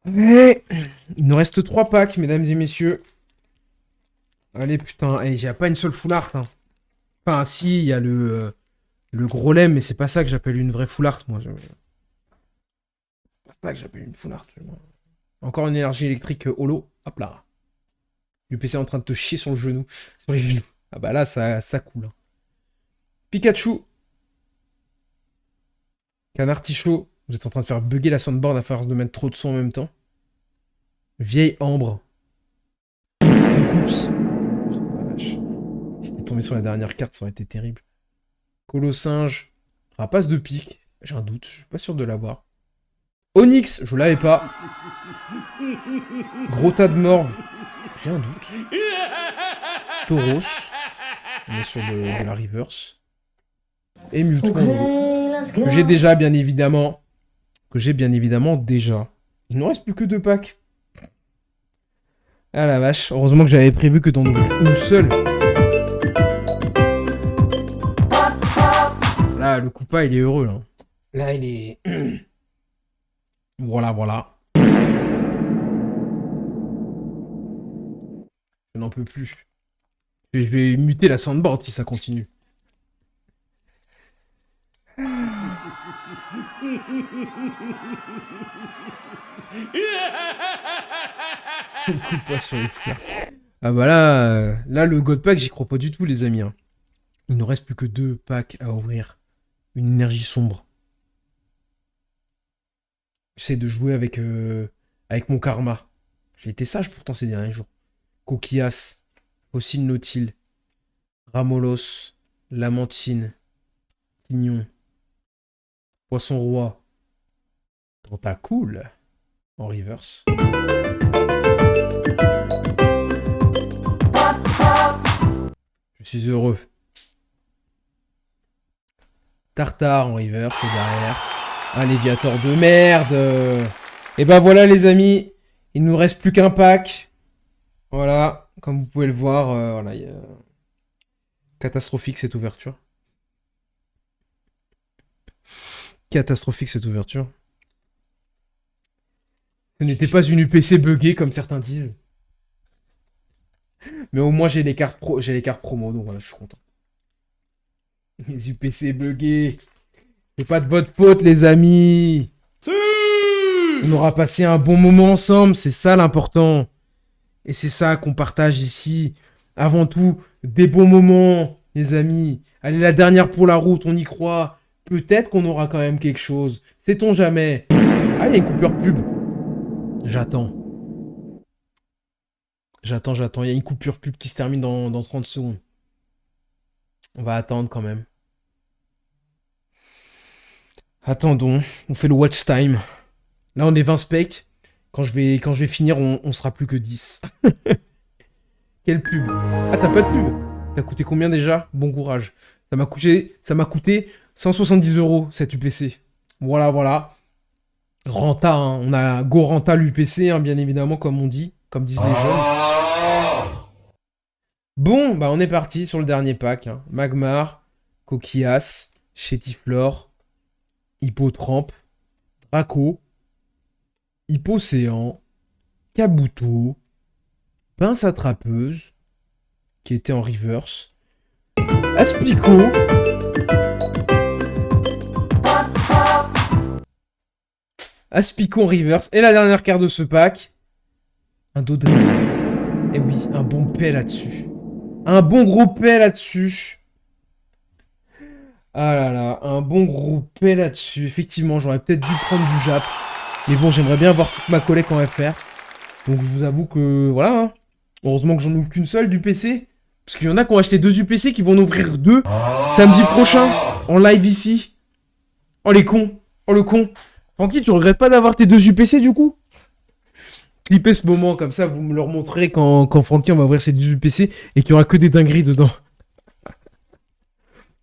Ouais. Il nous reste 3 packs, mesdames et messieurs. Allez, putain, il n'y a pas une seule full art. Hein. Enfin, si, il y a le gros lemme, mais c'est pas ça que j'appelle une vraie full art, moi. C'est pas ça que j'appelle une full art. Encore une énergie électrique holo. Hop là. L'UPC est en train de te chier sur le genou. Sur les genoux. Ah bah là, ça coule. Hein. Pikachu. Canard Tichot. Vous êtes en train de faire bugger la soundboard à force de mettre trop de son en même temps. Vieille Ambre. Coups. Putain, la vache. Si c'était tombé sur la dernière carte, ça aurait été terrible. Colossinge. Rapace de pique. J'ai un doute, je suis pas sûr de l'avoir. Onyx, je l'avais pas. Gros tas de morve. J'ai un doute. Tauros. On est sur de la reverse. Et Mewtwo en holo. Que j'ai déjà, bien évidemment. Déjà. Il ne reste plus que 2 packs. Ah la vache. Heureusement que j'avais prévu que t'en ouvres une seule. Là, le Koopa, il est heureux, là. Là, il est... Voilà. Je n'en peux plus. Je vais muter la soundboard si ça continue. On coupe pas sur les fleurs. Ah bah là, le God Pack, j'y crois pas du tout, les amis. Hein. Il nous reste plus que 2 packs à ouvrir. Une énergie sombre. J'essaie de jouer avec mon karma. J'ai été sage pourtant ces derniers jours. Coquillas, Fossile Nautile, Ramolos, Lamantine, Tignon, Poisson Roi, Tentacool, en reverse. Je suis heureux. Tartare en river, c'est derrière. Un Léviator de merde. Et ben voilà les amis, il nous reste plus qu'un pack. Voilà, comme vous pouvez le voir, voilà, catastrophique cette ouverture. Catastrophique cette ouverture. Ce n'était pas une UPC buggée comme certains disent. Mais au moins j'ai les cartes promo, donc voilà, je suis content. Les UPC buggés. C'est pas de votre faute les amis. On aura passé un bon moment ensemble, c'est ça l'important. Et c'est ça qu'on partage ici. Avant tout, des bons moments, les amis. Allez, la dernière pour la route, on y croit. Peut-être qu'on aura quand même quelque chose. Sait-on jamais. Ah, il y a une coupure pub. J'attends. J'attends. Il y a une coupure pub qui se termine dans 30 secondes. On va attendre quand même. Attendons. On fait le watch time. Là, on est 20 spects. Quand je vais finir, on sera plus que 10. Quelle pub? Ah, t'as pas de pub? T'as coûté combien déjà? Bon courage. Ça m'a coûté 170 € cette UPC. Voilà. Renta, hein. On a go renta l'UPC, hein, bien évidemment, comme on dit, comme disent les jeunes. Bon, bah on est parti sur le dernier pack. Hein. Magmar, Coquillas, Chétiflore, Hippotrampe, Draco, Hippocéan, Kabuto, Pince attrapeuse, qui était en reverse, Aspico, en reverse, et la dernière carte de ce pack, un Dodrio. Et oui, un bon paix là-dessus. Un bon gros paix là-dessus. Ah là là, un bon gros paix là-dessus. Effectivement, j'aurais peut-être dû prendre du Jap. Mais bon, j'aimerais bien avoir toute ma collecte en FR. Donc je vous avoue que, voilà. Hein. Heureusement que j'en ouvre qu'une seule du PC. Parce qu'il y en a qui ont acheté 2 UPC qui vont en ouvrir 2 samedi prochain, en live ici. Oh les cons. Oh le con. Francky, tu regrettes pas d'avoir tes 2 UPC du coup? Clippez ce moment, comme ça vous me le remontrerez quand Francky on va ouvrir ses 2 UPC et qu'il y aura que des dingueries dedans.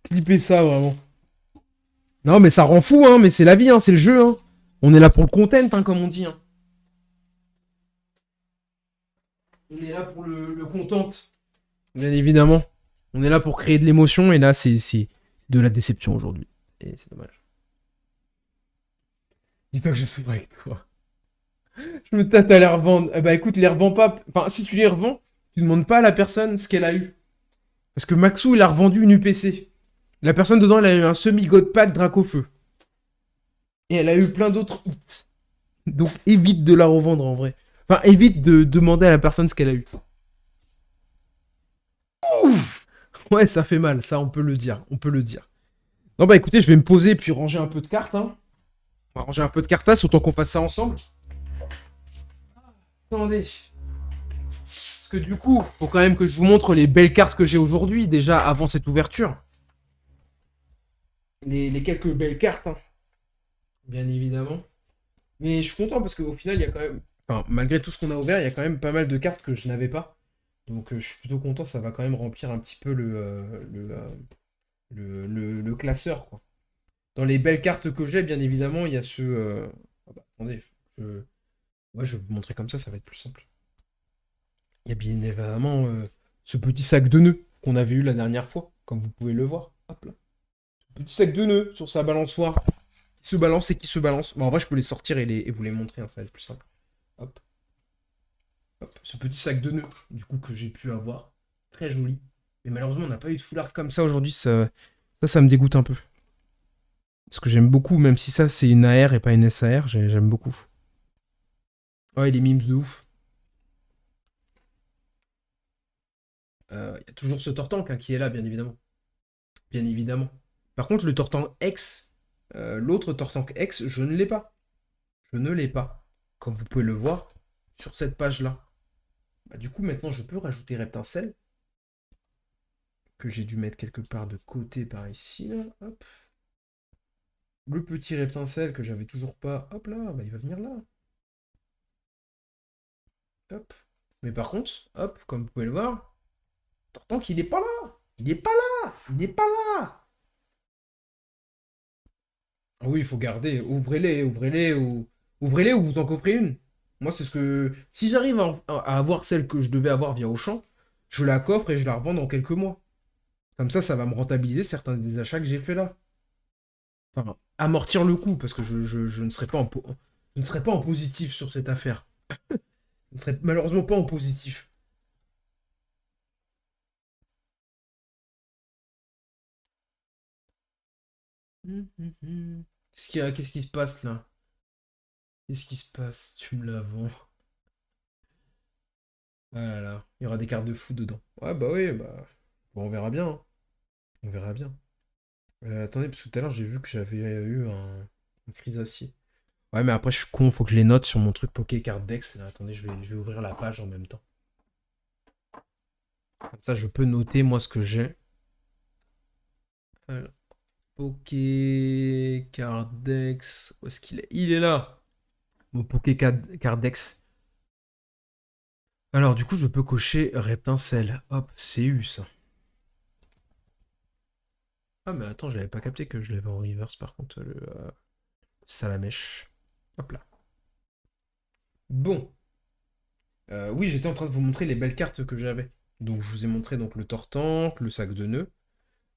Clippez ça vraiment. Non mais ça rend fou, hein, mais c'est la vie, hein, c'est le jeu. Hein. On est là pour le content, hein, comme on dit. Hein. On est là pour le content, bien évidemment. On est là pour créer de l'émotion et là c'est de la déception aujourd'hui. Et c'est dommage. Dis-toi que je souffre avec toi. Je me tâte à les revendre. Eh bah écoute, les revends pas. Enfin, si tu les revends, tu demandes pas à la personne ce qu'elle a eu. Parce que Maxou, il a revendu une UPC. La personne dedans, elle a eu un semi-God Pack Dracofeu. Et elle a eu plein d'autres hits. Donc évite de la revendre en vrai. Enfin, évite de demander à la personne ce qu'elle a eu. Ouais, ça fait mal, ça on peut le dire. Non bah écoutez, je vais me poser puis ranger un peu de cartes. Hein. On va ranger un peu de cartas, autant qu'on fasse ça ensemble. Attendez. Parce que du coup, faut quand même que je vous montre les belles cartes que j'ai aujourd'hui, déjà avant cette ouverture. Les quelques belles cartes, hein. Bien évidemment. Mais je suis content parce qu'au final, il y a quand même... Enfin, malgré tout ce qu'on a ouvert, il y a quand même pas mal de cartes que je n'avais pas. Donc je suis plutôt content, ça va quand même remplir un petit peu le classeur, quoi. Dans les belles cartes que j'ai, bien évidemment, il y a ce... Ah bah, attendez, ouais, je vais vous montrer comme ça va être plus simple. Il y a bien évidemment ce petit sac de nœuds qu'on avait eu la dernière fois, comme vous pouvez le voir. Hop là. Petit sac de nœuds sur sa balançoire. Qui se balance et qui se balance. Bon, en vrai, je peux les sortir et vous les montrer, hein, ça va être plus simple. Hop. Hop. Ce petit sac de nœuds, du coup, que j'ai pu avoir. Très joli. Mais malheureusement, on n'a pas eu de full art comme ça aujourd'hui. Ça me dégoûte un peu. Parce que j'aime beaucoup, même si ça, c'est une AR et pas une SAR, j'aime beaucoup. Ouais, les mimes de ouf. Il y a toujours ce Tortank hein, qui est là, bien évidemment. Bien évidemment. Par contre, le Tortank X, l'autre Tortank X, je ne l'ai pas. Je ne l'ai pas. Comme vous pouvez le voir sur cette page-là. Bah, du coup, maintenant, je peux rajouter Reptincelle. Que j'ai dû mettre quelque part de côté par ici. Là. Hop. Le petit Reptincelle que j'avais toujours pas. Hop là, bah, il va venir là. Hop. Mais par contre, hop, comme vous pouvez le voir, Tortank, il est pas là. Il est pas là. Il n'est pas là. Ah oui, il faut garder. Ouvrez-les ou vous en coffrez une. Moi, c'est ce que. Si j'arrive à avoir celle que je devais avoir via Auchan, je la coffre et je la revends dans quelques mois. Comme ça va me rentabiliser certains des achats que j'ai fait là. Enfin, amortir le coup, parce que je ne serai pas je ne serai pas en positif sur cette affaire. Je ne serai malheureusement pas en positif. Qu'est-ce qui se passe là? Qu'est-ce qui se passe? Tu me la vends. Ah là là, il y aura des cartes de fou dedans. Ouais, bah oui, bah. Bon, on verra bien, hein. On verra bien. Attendez, parce que tout à l'heure, j'ai vu que j'avais eu un Crisacier. Ouais, mais après, je suis con, faut que je les note sur mon truc Poké Card Dex. Là, attendez, je vais ouvrir la page en même temps. Comme ça, je peux noter, moi, ce que j'ai. Alors, Poké Card Dex. Où est-ce qu'il est? Il est là! Mon Card Dex. Alors, du coup, je peux cocher Reptincelle. Hop, c'est eu, ça. Ah, mais attends, j'avais pas capté que je l'avais en reverse, par contre, le Salamèche. Hop là. Bon. Oui, j'étais en train de vous montrer les belles cartes que j'avais. Donc, je vous ai montré donc le Tortank, le sac de nœuds.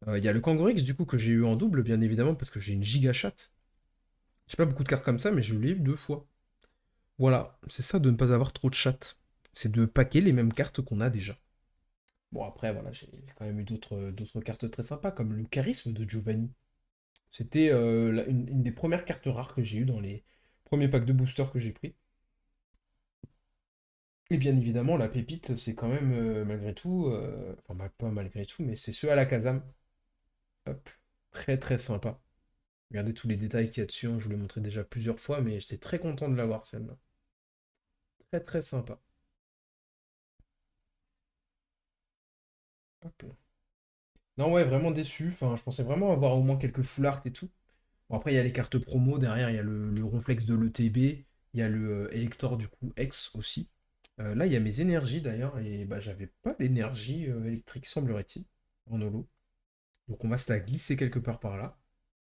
Il y a le Kangorix, du coup, que j'ai eu en double, bien évidemment, parce que j'ai une giga chatte. J'ai pas beaucoup de cartes comme ça, mais je l'ai eu deux fois. Voilà, c'est ça de ne pas avoir trop de chattes. C'est de paquer les mêmes cartes qu'on a déjà. Bon, après, voilà, j'ai quand même eu d'autres cartes très sympas, comme le Charisme de Giovanni. C'était une des premières cartes rares que j'ai eues dans les premiers packs de boosters que j'ai pris. Et bien évidemment, la pépite, c'est quand même, malgré tout, enfin, pas malgré tout, mais c'est ceux à la Kazam. Hop, très très sympa. Regardez tous les détails qu'il y a dessus, hein, je vous l'ai montré déjà plusieurs fois, mais j'étais très content de l'avoir celle-là. Très très sympa. Hop. Non, ouais, vraiment déçu. Enfin, je pensais vraiment avoir au moins quelques full art et tout. Bon, après, il y a les cartes promo. Derrière, il y a le Ronflex de l'ETB. Il y a le Elector, du coup, X aussi. Là, il y a mes énergies d'ailleurs. Et bah, j'avais pas l'énergie électrique, semblerait-il, en holo. Donc, on va se la glisser quelque part par là.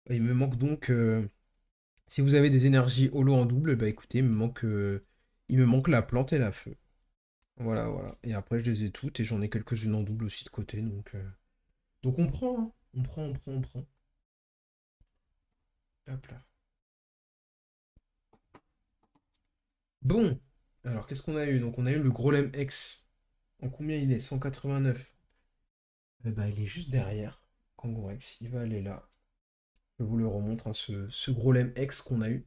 Et il me manque donc. Si vous avez des énergies holo en double, bah écoutez, il me manque la plante et la feu. Voilà, voilà. Et après, je les ai toutes et j'en ai quelques-unes en double aussi de côté. Donc on prend, hein. On prend, on prend, on prend. Hop là. Bon. Alors, qu'est-ce qu'on a eu? Donc, on a eu le Grolem X. En combien il est? 189. Eh ben, il est juste derrière. Kangourex, il va aller là. Je vous le remontre, hein, ce Grolem X qu'on a eu.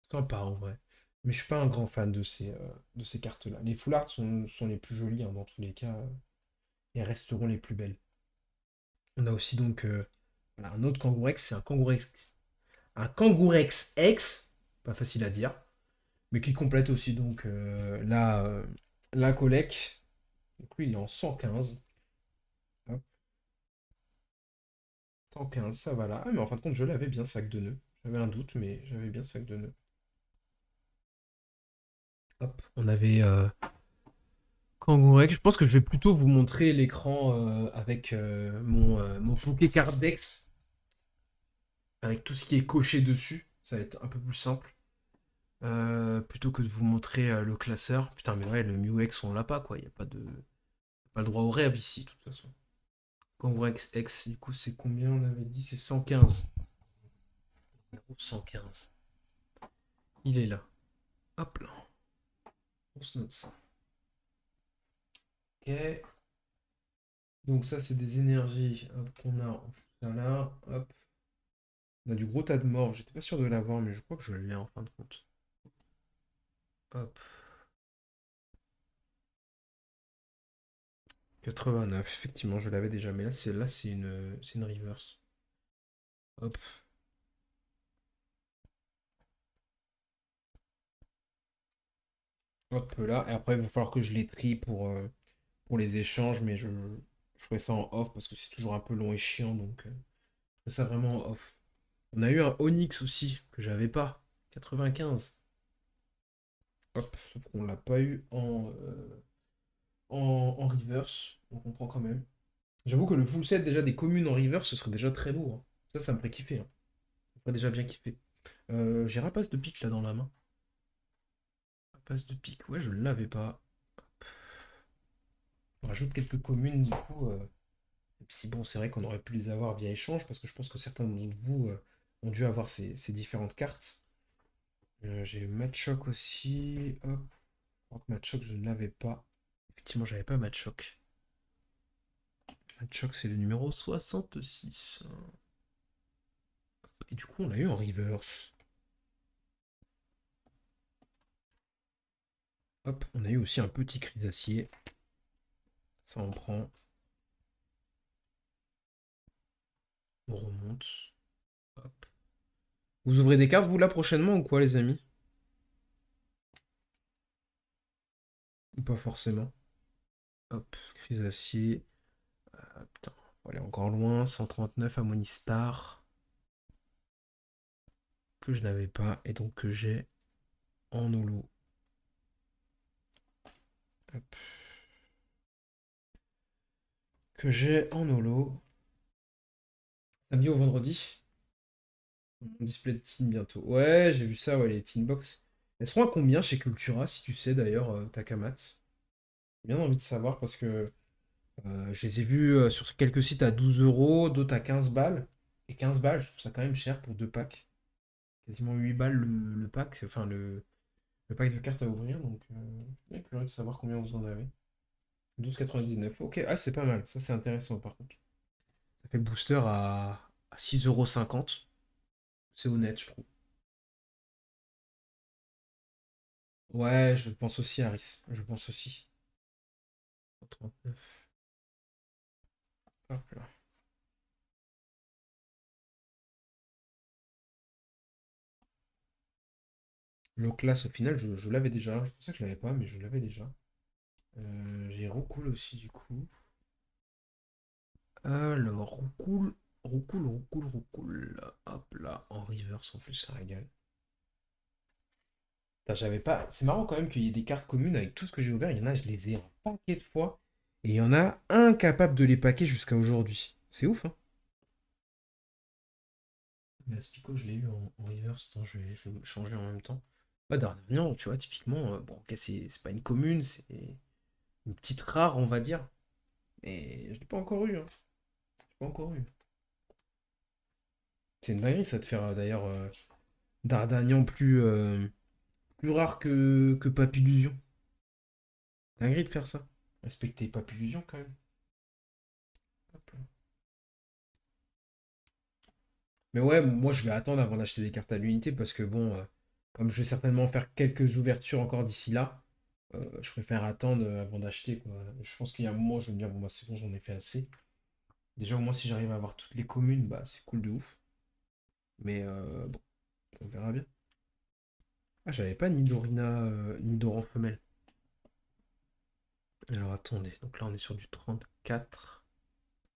Sympa en vrai. Mais je suis pas un grand fan de ces cartes-là. Les full art sont les plus jolies, hein, dans tous les cas. Et resteront les plus belles. On a aussi donc voilà, un autre Kangourex. C'est un Kangourex X. Pas facile à dire. Mais qui complète aussi donc la collecte. Donc lui, il est en 115. Hop, 115, ça va là. Ah, mais en fin de compte, je l'avais bien, sac de nœuds. J'avais un doute, mais j'avais bien sac de nœuds. Hop, on avait Kangourex. Je pense que je vais plutôt vous montrer l'écran avec mon Pokécard Dex, avec tout ce qui est coché dessus. Ça va être un peu plus simple. Plutôt que de vous montrer le classeur. Putain, mais ouais, le Mew-X, on l'a pas, quoi. Il n'y a pas le droit au rêve ici, de toute façon. Kangourex X, du coup, c'est combien on avait dit? C'est 115. 115. Il est là. Hop là. On se note ça. Ok. Donc ça, c'est des énergies qu'on a. On fout ça là. Hop. On a du gros tas de morts. J'étais pas sûr de l'avoir, mais je crois que je l'ai en fin de compte. Hop. 89. Effectivement, je l'avais déjà. Mais là, c'est une reverse. Hop. Hop là. Et après, il va falloir que je les trie pour les échanges. Mais je ferai ça en off parce que c'est toujours un peu long et chiant. Donc, je ferai ça vraiment en off. On a eu un Onyx aussi, que j'avais pas. 95. Hop, sauf qu'on l'a pas eu en reverse. On comprend quand même. J'avoue que le full set déjà des communes en reverse, ce serait déjà très lourd, hein. Ça me ferait kiffer, hein. Ça me ferait déjà bien kiffer. J'ai rapace de pique là dans la main. Rapace de pique, ouais, je ne l'avais pas. On rajoute quelques communes, du coup. Même si bon, c'est vrai qu'on aurait pu les avoir via échange, parce que je pense que certains d'entre vous ont dû avoir ces différentes cartes. J'ai eu Matchok aussi. Hop. Je crois que Matchok, je ne l'avais pas. Effectivement, j'avais pas Matchok. Matchok, c'est le numéro 66. Et du coup, on l'a eu en reverse. Hop, on a eu aussi un petit Crisacier. Ça, on prend. On remonte. Hop. Vous ouvrez des cartes, vous, là, prochainement, ou quoi, les amis? Ou pas forcément? Hop, Crisacier. Ah, putain, on va aller encore loin. 139 Amonistar. Que je n'avais pas, et donc que j'ai en holo. Hop. Que j'ai en holo. Samedi au vendredi. Display de teen bientôt. Ouais, j'ai vu ça, ouais, les teen box. Elles seront à combien chez Cultura, si tu sais d'ailleurs, Takamatsu? J'ai bien envie de savoir parce que je les ai vus sur quelques sites à 12 euros, d'autres à 15 balles. Et 15 balles, je trouve ça quand même cher pour deux packs. Quasiment 8 balles le pack, enfin le pack de cartes à ouvrir. Donc, je suis bien curieux de savoir combien vous en avez. 12,99. Ok, ah, c'est pas mal. Ça, c'est intéressant par contre. Ça fait le booster à 6,50 €. C'est honnête, je trouve. Ouais, je pense aussi, Harris. Je pense aussi. 139. Hop là. Le class, au final, je l'avais déjà. Je pensais que je l'avais pas, mais je l'avais déjà. J'ai Roucoule aussi, du coup. Alors, Roucoule. Hop là, en reverse, en plus, ça régale. Putain, j'avais pas. C'est marrant quand même qu'il y ait des cartes communes avec tout ce que j'ai ouvert. Il y en a, je les ai un paquet de fois. Et il y en a incapable de les paquer jusqu'à aujourd'hui. C'est ouf, hein. Mais Aspico, je l'ai eu en reverse. Attends, je vais me changer en même temps. Bah, D'Artagnan, tu vois, typiquement, bon, ok, c'est pas une commune, c'est une petite rare, on va dire. Mais je l'ai pas encore eu, hein. Je l'ai pas encore eu. C'est une dinguerie, ça, de faire d'ailleurs Dardagnan plus rare que Papillusion. Dinguerie de faire ça. Respecter Papillusion quand même. Hop là. Mais ouais, moi je vais attendre avant d'acheter des cartes à l'unité parce que bon, comme je vais certainement faire quelques ouvertures encore d'ici là, je préfère attendre avant d'acheter, quoi. Je pense qu'il y a un moment, je vais me dire, bon bah c'est bon, j'en ai fait assez. Déjà au moins si j'arrive à avoir toutes les communes, bah c'est cool de ouf. Mais bon, on verra bien. Ah, j'avais pas ni Dorina ni Doran femelle. Alors attendez, donc là on est sur du 34.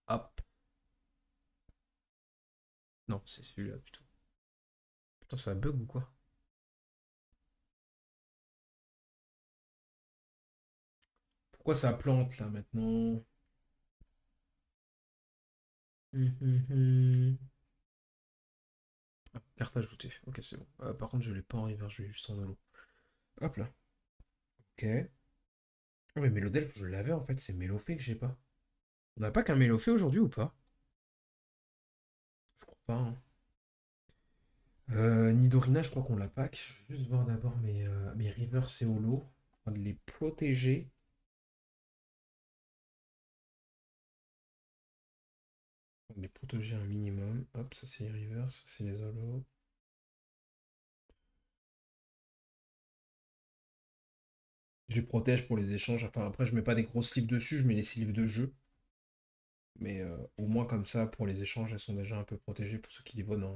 Hop. Non, c'est celui-là plutôt. Putain, ça bug ou quoi? Pourquoi ça plante là maintenant? Hum. Ah, carte ajoutée. Ok, c'est bon. Par contre, je l'ai pas en river, je l'ai juste en holo. Hop là. Ok. Ah, mais Mélodelph, je l'avais en fait, c'est Mélofée que j'ai pas. On n'a pas qu'un Mélofée aujourd'hui ou pas? Je crois pas, hein. Nidorina, je crois qu'on l'a pack. Je vais juste voir d'abord mes rivers et holo. Afin de les protéger. De les protéger un minimum. Hop, ça c'est les rivers, ça c'est les holos. Je les protège pour les échanges. Enfin, après, je mets pas des gros slips dessus, je mets les slips de jeu. Mais au moins, comme ça, pour les échanges, elles sont déjà un peu protégées pour ceux qui les veulent,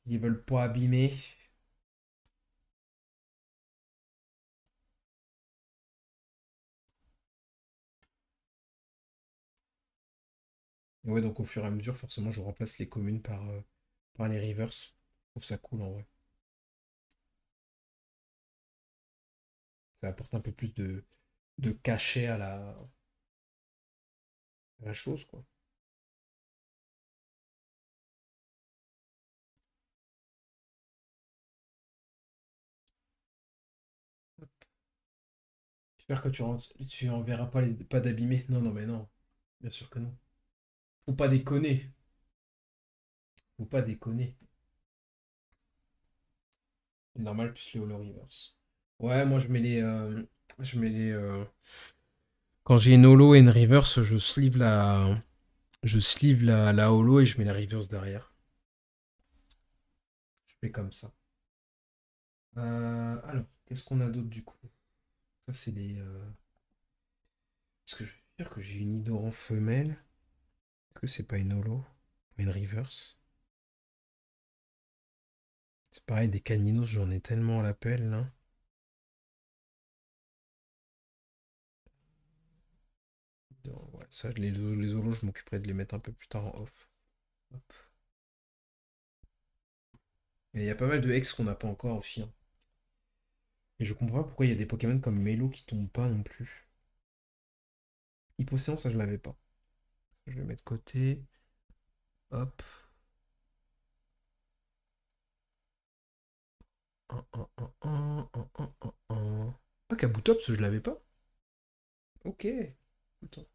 qui veulent pas abîmer. Ouais, donc au fur et à mesure, forcément, je remplace les communes par les rivers. Je trouve ça cool en vrai. Ça apporte un peu plus de cachet à la chose, quoi. J'espère que tu enverras pas d'abîmer. Non, non, mais non. Bien sûr que non. Faut pas déconner. Faut pas déconner. Normal plus les holo reverse. Ouais, moi je mets les. Je mets les. Quand j'ai une holo et une reverse, je sleeve la. Je sleeve la holo et je mets la reverse derrière. Je fais comme ça. Alors, qu'est-ce qu'on a d'autre du coup? Ça, c'est les. Parce que je suis sûr que j'ai une Nidoran femelle. Est-ce que c'est pas une holo? Une reverse? C'est pareil, des caninos, j'en ai tellement à l'appel là. Ouais, ça, les holos, je m'occuperai de les mettre un peu plus tard en off. Hop. Mais il y a pas mal de ex qu'on n'a pas encore aussi, hein. Et je comprends pas pourquoi il y a des Pokémon comme Melo qui tombent pas non plus. Hypocéan, ça je l'avais pas. Je vais le mettre de côté. Hop. Ah, Kabutops, je l'avais pas. Ok. Attends.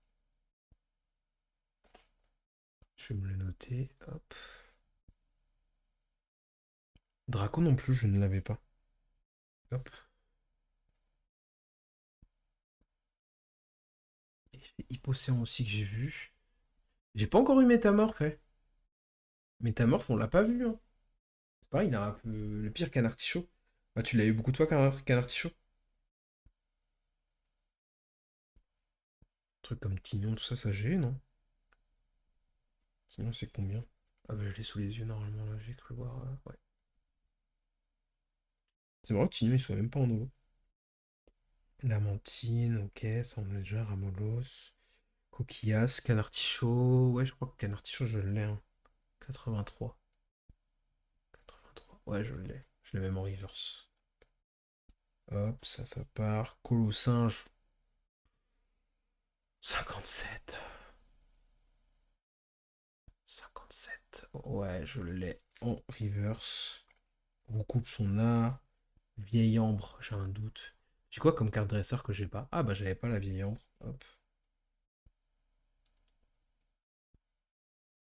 Je vais me le noter. Hop. Draco non plus, je ne l'avais pas. Hop. Et Hypocéan aussi que j'ai vu. J'ai pas encore eu Métamorph, hein. Métamorph, on l'a pas vu, hein. C'est pareil, il a un peu le pire qu'un artichaut. Ah, tu l'as eu beaucoup de fois qu'un artichaut? Truc comme Tignon, tout ça, ça j'ai, non? Sinon, c'est combien? Ah bah je l'ai sous les yeux normalement, là, j'ai cru voir. Ouais. C'est marrant que Tignon, il soit même pas en holo. Lamantine, ok, ça on a déjà. Ramolos. Coquillas, Canartichaud. Ouais, je crois que Canartichaud, je l'ai, hein. 83. 83. Ouais, je l'ai. Je l'ai même en reverse. Hop, ça part. Colossinge. 57. 57. Ouais, je l'ai en reverse. Recoupe son A. Vieille ambre, j'ai un doute. J'ai quoi comme carte dresseur que j'ai pas? Ah bah j'avais pas la vieille ambre. Hop.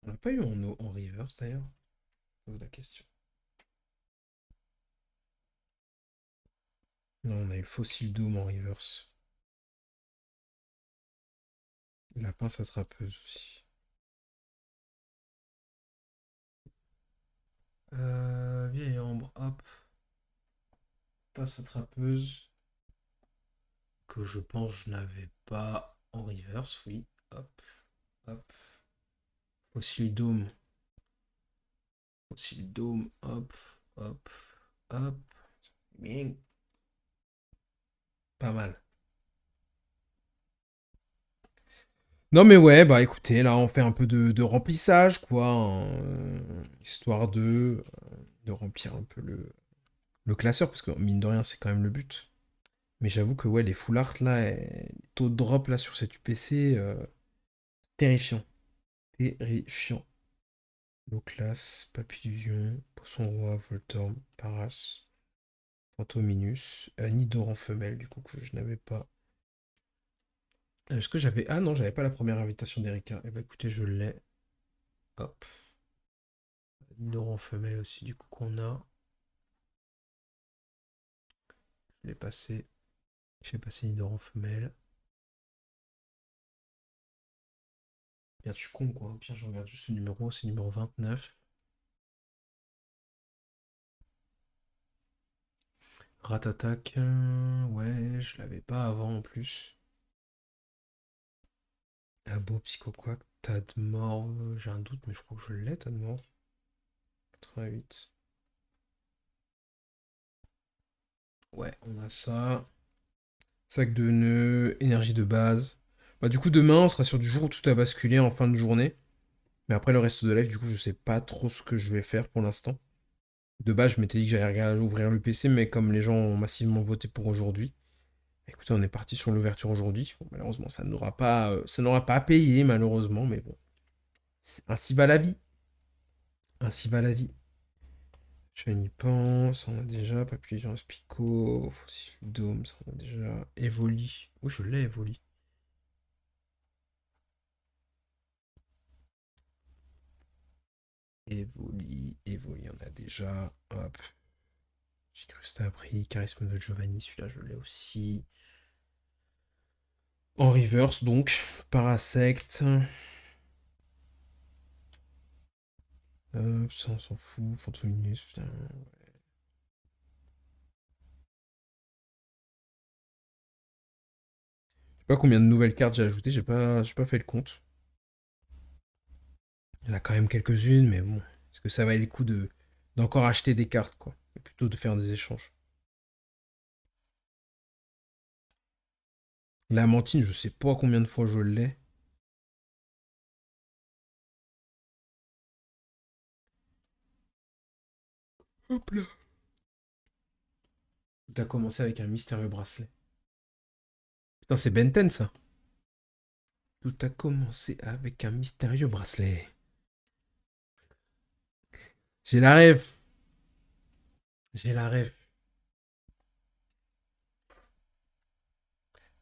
On n'a pas eu en reverse d'ailleurs. Pose la question. Non, on a eu Fossil Dome en reverse. La pince attrapeuse aussi. Vieille ambre, hop. Pince attrapeuse. Que je pense je n'avais pas en reverse, oui. Hop, hop. Fossil Dome. Fossil Dome, hop, hop, hop. Bien. Pas mal. Non mais ouais, bah écoutez, là on fait un peu de remplissage, quoi, hein, histoire de remplir un peu le classeur, parce que mine de rien c'est quand même le but. Mais j'avoue que ouais, les full art là, les taux de drop là sur cette UPC, terrifiant. Terrifiant. Low class, Papillion, Poisson Roi, Voltorb, Paras, Fantominus, Nidoran femelle, du coup que je n'avais pas. Est-ce que j'avais. Ah non, j'avais pas la première invitation d'Erika. Eh bah écoutez, je l'ai. Hop. Nidoran femelle aussi, du coup qu'on a. Je l'ai passé. J'ai passé Nidoran femelle. Bien, je suis con quoi. Au pire, je regarde juste le numéro, c'est numéro 29. Ratatak, ouais, je l'avais pas avant en plus. Abo, Psychoquack, Tadmor, j'ai un doute, mais je crois que je l'ai, Tadmor. 88. Ouais, on a ça. Sac de nœuds, énergie de base. Bah, du coup, demain, on sera sur du jour où tout a basculé en fin de journée. Mais après le reste de live, du coup, je sais pas trop ce que je vais faire pour l'instant. De base, je m'étais dit que j'allais ouvrir le PC, mais comme les gens ont massivement voté pour aujourd'hui, écoutez, on est parti sur l'ouverture aujourd'hui. Bon, malheureusement, ça n'aura pas à payer, malheureusement, mais bon. Ainsi va la vie. Ainsi va la vie. Shiny Pan, ça on a déjà. Papillon Spico, Fossile Dôme, ça on a déjà. Evoli. Oh, je l'ai, Evoli. Evoli, on a déjà. Hop. J'ai cru que c'était appris. Charisme de Giovanni, celui-là je l'ai aussi. En reverse donc. Parasect. Ça on s'en fout. Fantominus, putain. Je sais pas combien de nouvelles cartes j'ai ajoutées, j'ai pas fait le compte. Il y en a quand même quelques-unes, mais bon. Est-ce que ça valait le coup d'encore acheter des cartes, quoi? Et plutôt de faire des échanges. La mantine, je sais pas combien de fois je l'ai. Hop là. Tout a commencé avec un mystérieux bracelet. Putain, c'est Ben 10, ça. Tout a commencé avec un mystérieux bracelet. J'ai la rêve. J'ai la rêve.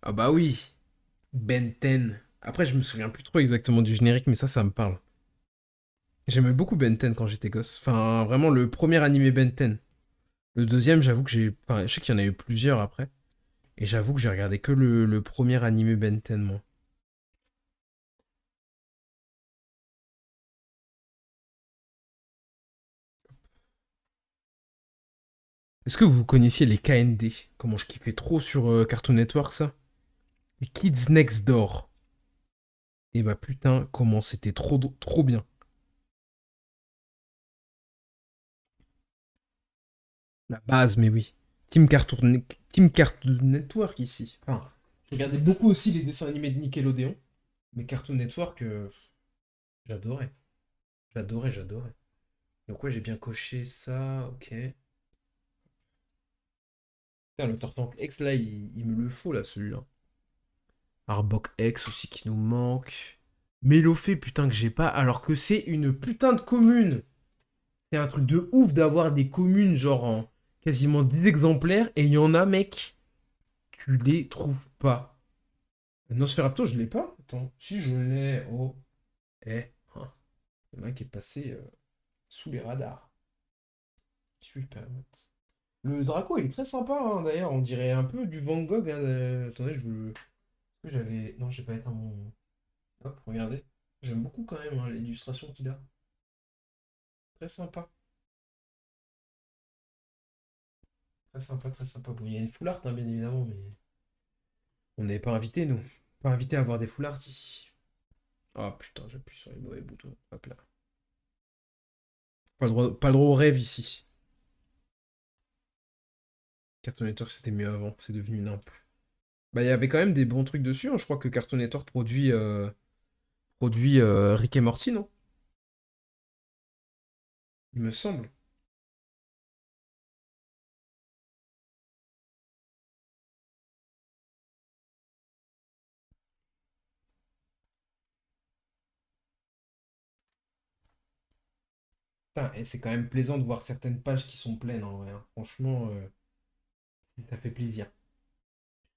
Ah bah oui. Ben 10. Après, je me souviens plus trop exactement du générique, mais ça me parle. J'aimais beaucoup Ben 10 quand j'étais gosse. Enfin, vraiment, le premier animé Ben 10. Le deuxième, j'avoue que j'ai. Enfin, je sais qu'il y en a eu plusieurs après. Et j'avoue que j'ai regardé que le premier animé Ben 10, moi. Est-ce que vous connaissiez les KND? Comment je kiffais trop sur Cartoon Network, ça? Les Kids Next Door. Et bah putain, comment c'était trop bien. La base, mais oui. Team Cartoon Network ici. Enfin, je regardais beaucoup aussi les dessins animés de Nickelodeon. Mais Cartoon Network, j'adorais. J'adorais. Donc ouais, j'ai bien coché ça, ok. Putain, le Tortank X, là, il me le faut, là, celui-là. Arbok X aussi qui nous manque. Mélofée, putain, que j'ai pas, alors que c'est une putain de commune. C'est un truc de ouf d'avoir des communes, genre en quasiment 10 exemplaires, et il y en a, mec, tu les trouves pas. Nosferatu, je l'ai pas. Attends, si je l'ai. Oh, eh. Hein. Il y en a un qui est passé sous les radars. Je vais le permettre. Le Draco, il est très sympa, hein, d'ailleurs. On dirait un peu du Van Gogh. Hein, attendez, je veux. Est-ce que j'avais. Non, j'ai pas éteint mon. Hop, regardez. J'aime beaucoup quand même hein, l'illustration qu'il a. Très sympa. Très sympa, très sympa. Bon, il y a une full art, hein, bien évidemment, mais. On n'est pas invités, nous. Pas invités à avoir des foulards ici. Ah putain, j'appuie sur les mauvais boutons. Hop là. Pas le droit au rêve ici. Cartoon Network, c'était mieux avant. C'est devenu nimp. Bah, il y avait quand même des bons trucs dessus. Hein. Je crois que Cartoon Network produit Rick et Morty, non? Il me semble. Putain, et c'est quand même plaisant de voir certaines pages qui sont pleines en vrai. Hein. Franchement, ça fait plaisir.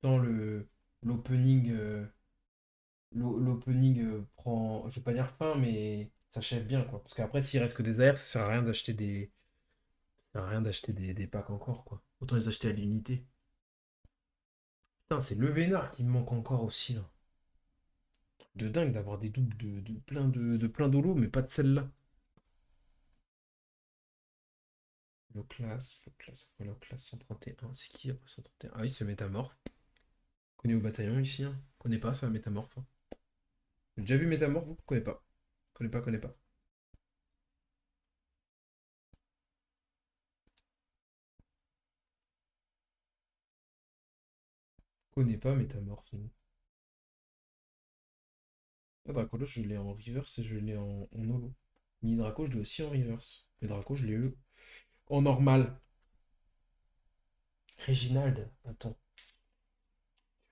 Tant l'opening l'opening prend, je vais pas dire fin, mais s'achève bien quoi. Parce qu'après, s'il reste que des AR, ça sert à rien d'acheter ça sert à rien d'acheter des packs encore quoi. Autant les acheter à l'unité. Putain, c'est le Vénard qui me manque encore aussi là. De dingue d'avoir des doubles de plein d'holos, mais pas de celle-là. Après Loclas 131, c'est qui après 131? Ah oui, c'est Métamorphe. Connu au bataillon ici, hein. Connais pas ça, Métamorphe. Hein. J'ai déjà vu Métamorphe, vous? Connais pas. Connais pas. Connais pas Métamorphe, non. Ah, Dracolos, je l'ai en reverse et je l'ai en holo. Mini Draco, je l'ai aussi en reverse. Et Draco, je l'ai eu en normal. Réginald, attends.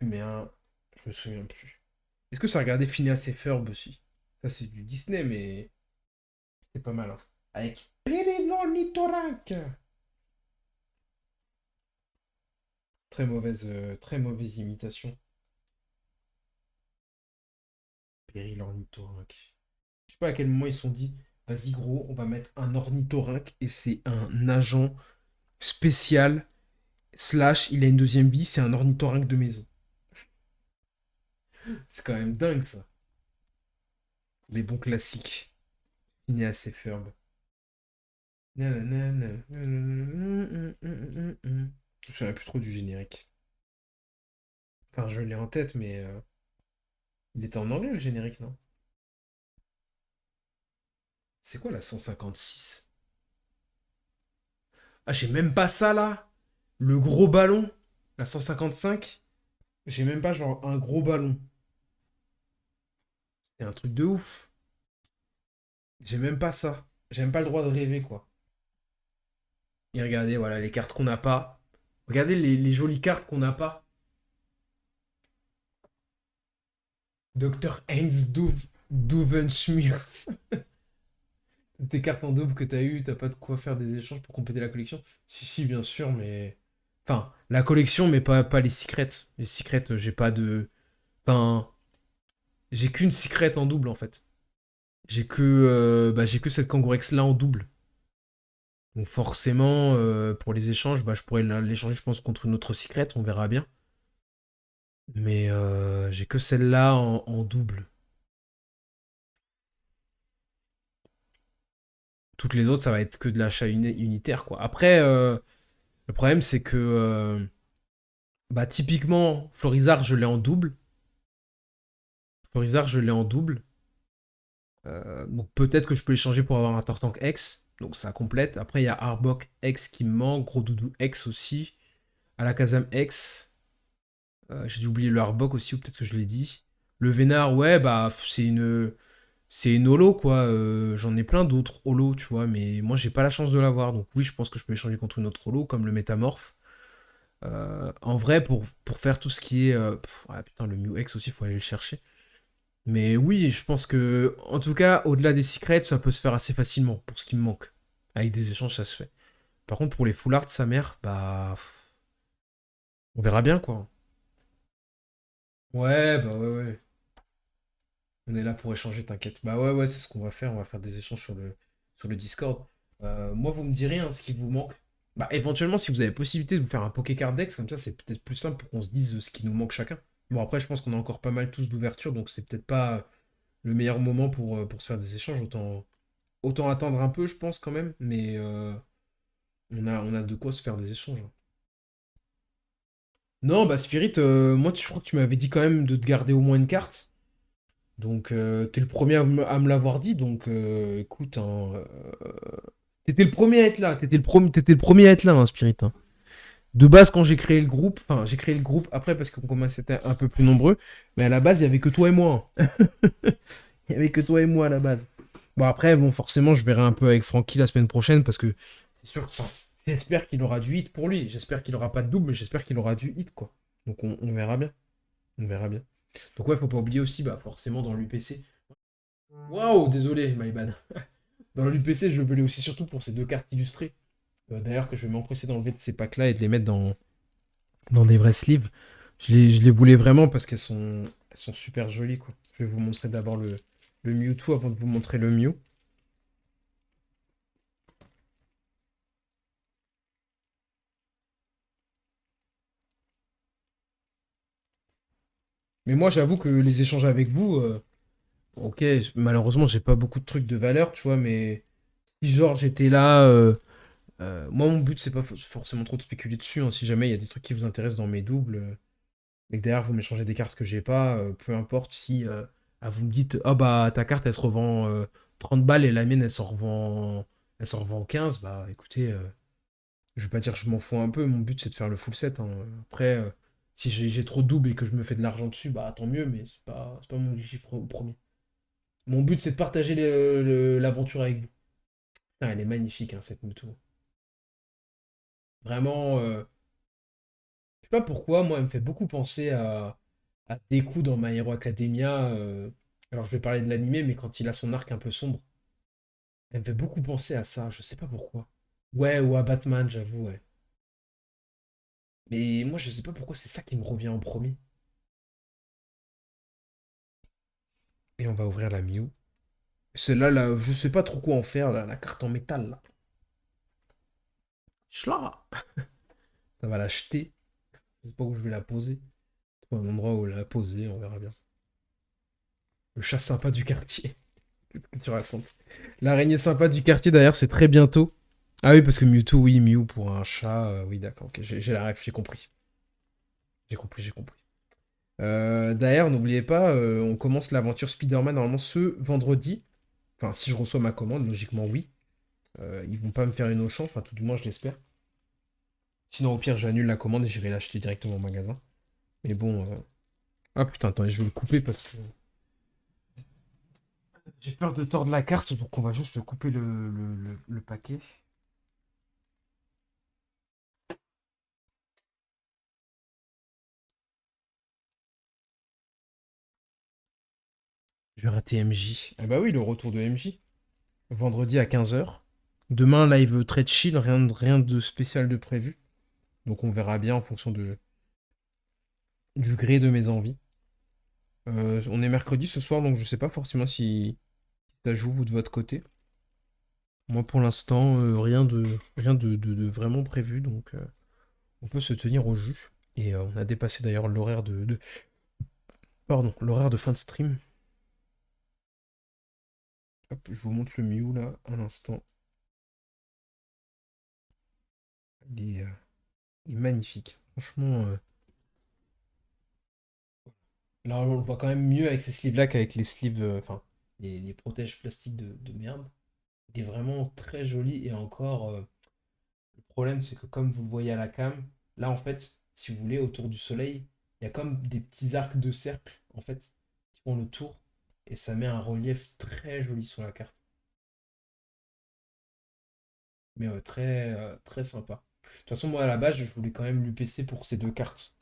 Mais un. Je me souviens plus. Est-ce que ça regardait Phineas et Ferb aussi? Ça, c'est du Disney, mais c'était pas mal. Hein. Avec Péril l'ornithorynque. Très mauvaise imitation. Péril l'ornithorynque. Je sais pas à quel moment ils se sont dit, vas-y gros, on va mettre un ornithorynque et c'est un agent spécial, slash, il a une deuxième vie, c'est un ornithorynque de maison. C'est quand même dingue ça. Les bons classiques. Il est assez ferme. Nanana. Je me souviens plus trop du générique. Enfin, je l'ai en tête, mais il était en anglais le générique, non? C'est quoi la 156? Ah, j'ai même pas ça là! Le gros ballon? La 155? J'ai même pas genre un gros ballon. C'est un truc de ouf. J'ai même pas ça. J'ai même pas le droit de rêver, quoi. Et regardez, voilà, les cartes qu'on n'a pas. Regardez les jolies cartes qu'on n'a pas. Dr. Heinz Duvenschmirtz. Toutes tes cartes en double que t'as eues, t'as pas de quoi faire des échanges pour compléter la collection? Si, si, bien sûr, mais. Enfin, la collection, mais pas les secrets. Les secrets, j'ai pas de. Enfin, j'ai qu'une secret en double, en fait. J'ai que cette Kangourex là en double. Donc forcément, pour les échanges, bah, je pourrais l'échanger, je pense, contre une autre secret, on verra bien. Mais j'ai que celle-là en double. Toutes les autres, ça va être que de l'achat unitaire, quoi. Après, le problème, c'est que, bah, typiquement, Florizard, je l'ai en double. Florizard, je l'ai en double. Donc peut-être que je peux l'échanger pour avoir un Tortank X. Donc ça complète. Après, il y a Arbok X qui me manque. Gros Doudou X aussi. Alakazam X. J'ai dû oublier le Arbok aussi, ou peut-être que je l'ai dit. Le Vénard, ouais, bah, c'est une holo, quoi. J'en ai plein d'autres holo, tu vois, mais moi, j'ai pas la chance de l'avoir. Donc, oui, je pense que je peux échanger contre une autre holo, comme le Métamorphe. En vrai, pour faire tout ce qui est. Ouais, putain, le Mew X aussi, il faut aller le chercher. Mais oui, je pense que, en tout cas, au-delà des secrets, ça peut se faire assez facilement, pour ce qui me manque. Avec des échanges, ça se fait. Par contre, pour les full art, sa mère, bah. On verra bien, quoi. Ouais, bah ouais, ouais. On est là pour échanger, t'inquiète. Bah ouais, ouais, c'est ce qu'on va faire. On va faire des échanges sur le Discord. Moi, vous me direz hein, ce qui vous manque. Bah, éventuellement, si vous avez possibilité de vous faire un Pokécard Dex, comme ça, c'est peut-être plus simple pour qu'on se dise ce qui nous manque chacun. Bon, après, je pense qu'on a encore pas mal tous d'ouverture, donc c'est peut-être pas le meilleur moment pour se faire des échanges. Autant attendre un peu, je pense, quand même. Mais on a de quoi se faire des échanges, hein. Non, bah, Spirit, moi, je crois que tu m'avais dit quand même de te garder au moins une carte. Donc, t'es le premier à me l'avoir dit, donc écoute, hein, t'étais le premier à être là, t'étais le premier à être là, hein, Spirit, hein. De base, quand j'ai créé le groupe, enfin, j'ai créé le groupe après parce qu'on commençait à être un peu plus nombreux, mais à la base, il y avait que toi et moi, hein. Il y avait que toi et moi à la base. Bon, après, bon, forcément, je verrai un peu avec Francky la semaine prochaine parce que c'est sûr que enfin, j'espère qu'il aura du hit pour lui. J'espère qu'il aura pas de double, mais j'espère qu'il aura du hit, quoi. Donc, on verra bien. On verra bien. Donc, ouais, faut pas oublier aussi, bah, forcément, dans l'UPC. Waouh, désolé, my bad. Dans l'UPC, je veux les aussi surtout pour ces deux cartes illustrées. D'ailleurs, que je vais m'empresser d'enlever de ces packs-là et de les mettre dans des vrais sleeves. Je les voulais vraiment parce elles sont super jolies, quoi. Je vais vous montrer d'abord le Mewtwo avant de vous montrer le Mew. Mais moi, j'avoue que les échanges avec vous, ok, malheureusement, j'ai pas beaucoup de trucs de valeur, tu vois, mais si genre j'étais là, moi, mon but, c'est pas forcément trop de spéculer dessus, hein. Si jamais il y a des trucs qui vous intéressent dans mes doubles, et que derrière vous m'échangez des cartes que j'ai pas, peu importe si vous me dites ah bah ta carte elle se revend 30 balles et la mienne elle s'en revend 15, bah écoutez, je vais pas dire que je m'en fous un peu, mon but c'est de faire le full set, hein. Après, si j'ai trop de doubles et que je me fais de l'argent dessus, bah tant mieux, mais c'est pas mon objectif premier. Mon but c'est de partager l'aventure avec vous. Ah, elle est magnifique hein, cette moto. Vraiment, je sais pas pourquoi, moi elle me fait beaucoup penser à Deku dans My Hero Academia. Alors je vais parler de l'animé, mais quand il a son arc un peu sombre. Elle me fait beaucoup penser à ça, je sais pas pourquoi. Ouais, ou à Batman, j'avoue, ouais. Mais moi, je sais pas pourquoi c'est ça qui me revient en premier. Et on va ouvrir la Mew. Celle-là, là, je sais pas trop quoi en faire, là, la carte en métal, là. Chla! Ça va l'acheter. Je sais pas où je vais la poser. Trouver un endroit où la poser, on verra bien. Le chat sympa du quartier. Qu'est-ce que tu racontes? L'araignée sympa du quartier, d'ailleurs, c'est très bientôt. Ah oui, parce que Mewtwo, oui, Mew pour un chat. Oui, d'accord, ok, j'ai la ref, j'ai compris. J'ai compris, j'ai compris. D'ailleurs, n'oubliez pas, on commence l'aventure Spider-Man normalement ce vendredi. Enfin, si je reçois ma commande, logiquement oui. Ils vont pas me faire une Auchan, enfin tout du moins je l'espère. Sinon au pire j'annule la commande et j'irai l'acheter directement au magasin. Mais bon... Ah putain, attends, je vais le couper parce que... J'ai peur de tordre la carte, donc on va juste couper le paquet. Je vais rater MJ. Ah bah oui, le retour de MJ. Vendredi à 15 h. Demain, live très chill, rien de spécial de prévu. Donc on verra bien en fonction du gré de mes envies. On est mercredi ce soir, donc je sais pas forcément si ça joue vous de votre côté. Moi pour l'instant, rien de vraiment prévu, donc on peut se tenir au jus. Et on a dépassé d'ailleurs l'horaire pardon, l'horaire de fin de stream. Hop, je vous montre le Mew là, un instant. Il est magnifique. Franchement, là on le voit quand même mieux avec ces sleeves là qu'avec les sleeves, enfin, les protèges plastiques de merde. Il est vraiment très joli et encore, le problème c'est que comme vous le voyez à la cam, là en fait, si vous voulez, autour du soleil, il y a comme des petits arcs de cercle en fait qui font le tour et ça met un relief très joli sur la carte. Mais très sympa. De toute façon, moi à la base, je voulais quand même l'UPC pour ces deux cartes.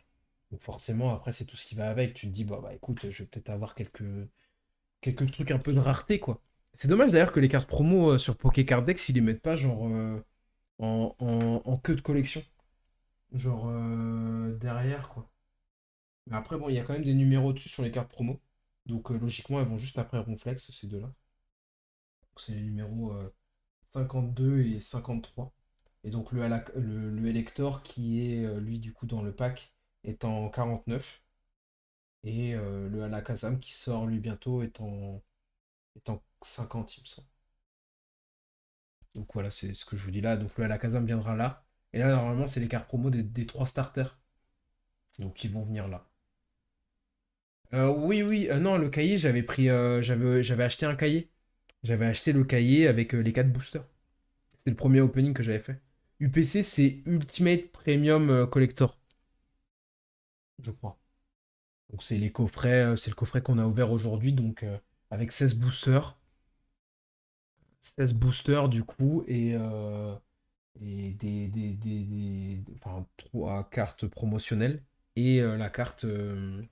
Donc forcément, après, c'est tout ce qui va avec. Tu te dis, bah écoute, je vais peut-être avoir quelques trucs un peu de rareté, quoi. C'est dommage d'ailleurs que les cartes promo sur Pokécardex, ils les mettent pas genre en queue de collection. Genre derrière, quoi. Mais après, bon, il y a quand même des numéros dessus sur les cartes promo. Donc logiquement, elles vont juste après Ronflex, ces deux-là. Donc c'est les numéros 52 et 53. Et donc le Elector qui est lui du coup dans le pack est en 49. Et le Alakazam qui sort lui bientôt est en 50, il me semble. Donc voilà, c'est ce que je vous dis là. Donc le Alakazam viendra là. Et là, normalement, c'est les cartes promo des trois starters. Donc ils vont venir là. Oui, oui, non, le cahier, j'avais acheté un cahier. J'avais acheté le cahier avec les 4 boosters. C'était le premier opening que j'avais fait. UPC, c'est Ultimate Premium Collector, je crois. Donc c'est les coffrets, c'est le coffret qu'on a ouvert aujourd'hui, donc avec 16 boosters. 16 boosters du coup, et enfin, 3 cartes promotionnelles. Et la carte,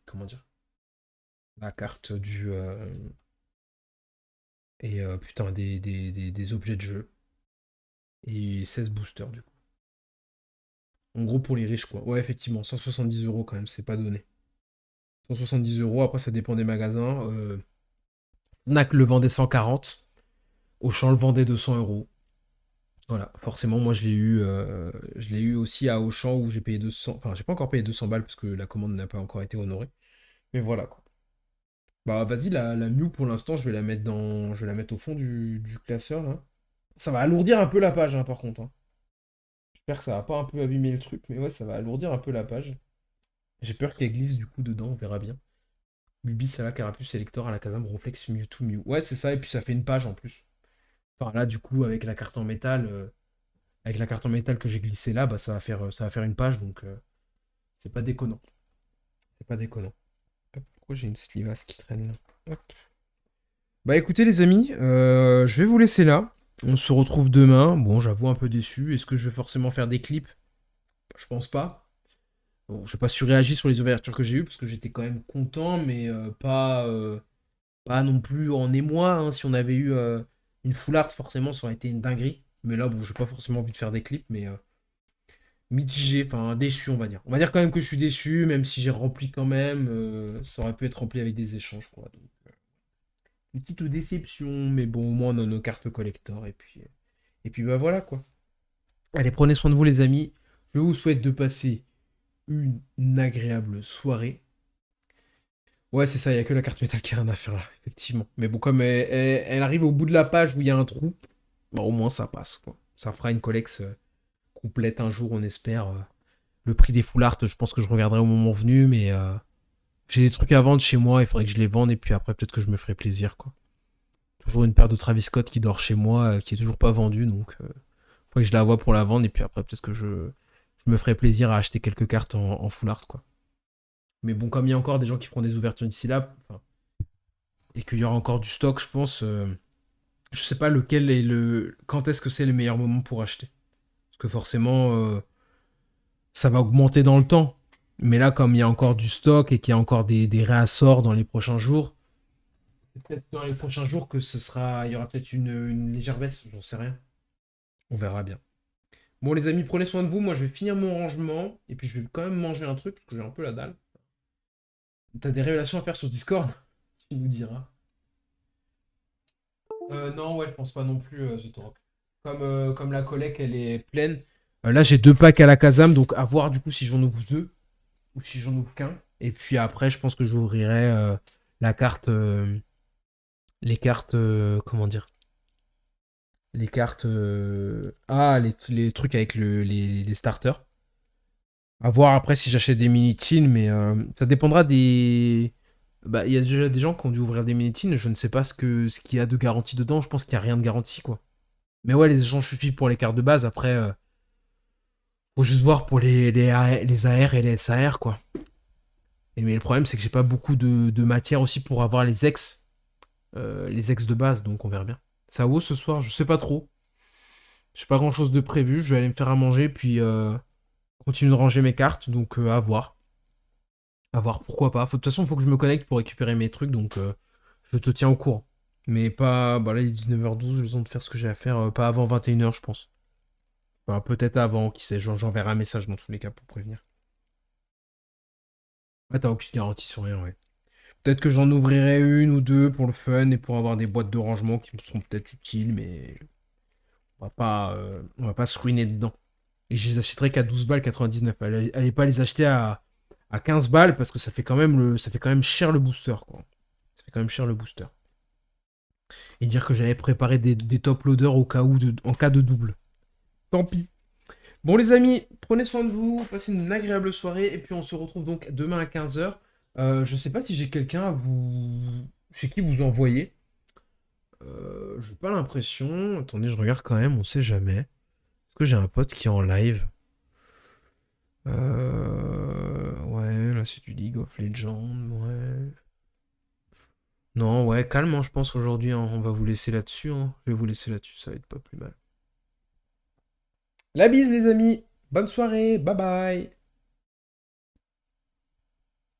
comment dire? La carte et putain, des objets de jeu. Et 16 boosters du coup. En gros pour les riches quoi. Ouais, effectivement, 170 € quand même, c'est pas donné. 170 €, après ça dépend des magasins. Fnac le vendait 140. Auchan le vendait 200 €. Voilà, forcément, moi je l'ai eu aussi à Auchan où j'ai payé 200. Enfin, j'ai pas encore payé 200 balles parce que la commande n'a pas encore été honorée. Mais voilà quoi. Bah vas-y, la Mew pour l'instant, je vais la mettre au fond du classeur là. Ça va alourdir un peu la page hein, par contre, hein. J'espère que ça va pas un peu abîmer le truc, mais ouais, ça va alourdir un peu la page. J'ai peur qu'elle glisse du coup dedans, on verra bien. Bulbi, Sala, Carapuce, Elector, Alakazam, Ronflex, Mewtwo, Mew. Ouais, c'est ça, et puis ça fait une page en plus. Enfin là, du coup, avec la carte en métal que j'ai glissée là, bah ça va faire une page, donc c'est pas déconnant. C'est pas déconnant. Hop, pourquoi j'ai une Slivas qui traîne là? Hop. Bah écoutez les amis, je vais vous laisser là. On se retrouve demain. Bon, j'avoue un peu déçu. Est-ce que je vais forcément faire des clips? Je pense pas. Bon, je vais pas surréagir sur les ouvertures que j'ai eues parce que j'étais quand même content, mais pas non plus en émoi, hein. Si on avait eu Une full art, forcément, ça aurait été une dinguerie. Mais là, bon, j'ai pas forcément envie de faire des clips, mais mitigé, enfin déçu, on va dire. On va dire quand même que je suis déçu, même si j'ai rempli quand même. Ça aurait pu être rempli avec des échanges, quoi. Donc, une petite déception, mais bon, au moins on a nos cartes collector, et puis bah voilà, quoi. Allez, prenez soin de vous, les amis. Je vous souhaite de passer une agréable soirée. Ouais, c'est ça, il n'y a que la carte métal qui a rien à faire là, effectivement. Mais bon, comme elle arrive au bout de la page où il y a un trou, bah, au moins ça passe, quoi. Ça fera une collection complète un jour, on espère. Le prix des full art, je pense que je regarderai au moment venu, mais j'ai des trucs à vendre chez moi, il faudrait que je les vende, et puis après, peut-être que je me ferai plaisir, quoi. Toujours une paire de Travis Scott qui dort chez moi, qui est toujours pas vendue, donc faudrait que je la vois pour la vendre, et puis après, peut-être que je me ferai plaisir à acheter quelques cartes en full art, quoi. Mais bon, comme il y a encore des gens qui feront des ouvertures d'ici là, enfin, et qu'il y aura encore du stock, je pense, je sais pas lequel est quand est-ce que c'est le meilleur moment pour acheter. Parce que forcément, ça va augmenter dans le temps. Mais là, comme il y a encore du stock et qu'il y a encore des réassorts dans les prochains jours, c'est peut-être dans les prochains jours que il y aura peut-être une légère baisse, j'en sais rien. On verra bien. Bon, les amis, prenez soin de vous. Moi, je vais finir mon rangement et puis je vais quand même manger un truc parce que j'ai un peu la dalle. T'as des révélations à faire sur Discord? Tu nous diras. Non, ouais, je pense pas non plus, The Rock. Comme la collecte, elle est pleine. Là, j'ai deux packs à la Kazam, donc à voir du coup si j'en ouvre deux ou si j'en ouvre qu'un. Et puis après, je pense que j'ouvrirai la carte, les cartes, comment dire, les cartes, les trucs avec les starters. À voir après si j'achète des mini-tins, mais ça dépendra des. Bah, il y a déjà des gens qui ont dû ouvrir des mini-tins. Je ne sais pas ce qu'il y a de garantie dedans. Je pense qu'il n'y a rien de garanti, quoi. Mais ouais, les échanges suffisent pour les cartes de base. Après, faut juste voir pour les AR et les SAR, quoi. Mais le problème, c'est que j'ai pas beaucoup de matière aussi pour avoir les ex de base, donc on verra bien. Ça vaut ce soir, je sais pas trop. J'ai pas grand chose de prévu. Je vais aller me faire à manger, puis continuer de ranger mes cartes, donc à voir. À voir, pourquoi pas. De toute façon, il faut que je me connecte pour récupérer mes trucs, donc je te tiens au courant. Mais pas. Bah là, il est 19h12, j'ai besoin de faire ce que j'ai à faire, pas avant 21h, je pense. Enfin, peut-être avant, qui sait, j'enverrai un message dans tous les cas pour prévenir. Ah, t'as aucune garantie sur rien, ouais. Peut-être que j'en ouvrirai une ou deux pour le fun et pour avoir des boîtes de rangement qui me seront peut-être utiles, mais on va pas se ruiner dedans. Et je les achèterai qu'à 12 balles 99. Allez pas les acheter à 15 balles parce que ça fait quand même cher le booster, quoi. Ça fait quand même cher le booster. Et dire que j'avais préparé des top loaders en cas de double. Tant pis. Bon les amis, prenez soin de vous, passez une agréable soirée et puis on se retrouve donc demain à 15h. Je sais pas si j'ai quelqu'un à vous... chez qui vous envoyer. J'ai pas l'impression. Attendez, je regarde quand même, on sait jamais. Est-ce que j'ai un pote qui est en live? Ouais, là c'est du League of Legends, ouais. Non, ouais, calme, hein, je pense aujourd'hui, hein, on va vous laisser là-dessus, hein. Je vais vous laisser là-dessus, ça va être pas plus mal. La bise les amis, bonne soirée, bye bye.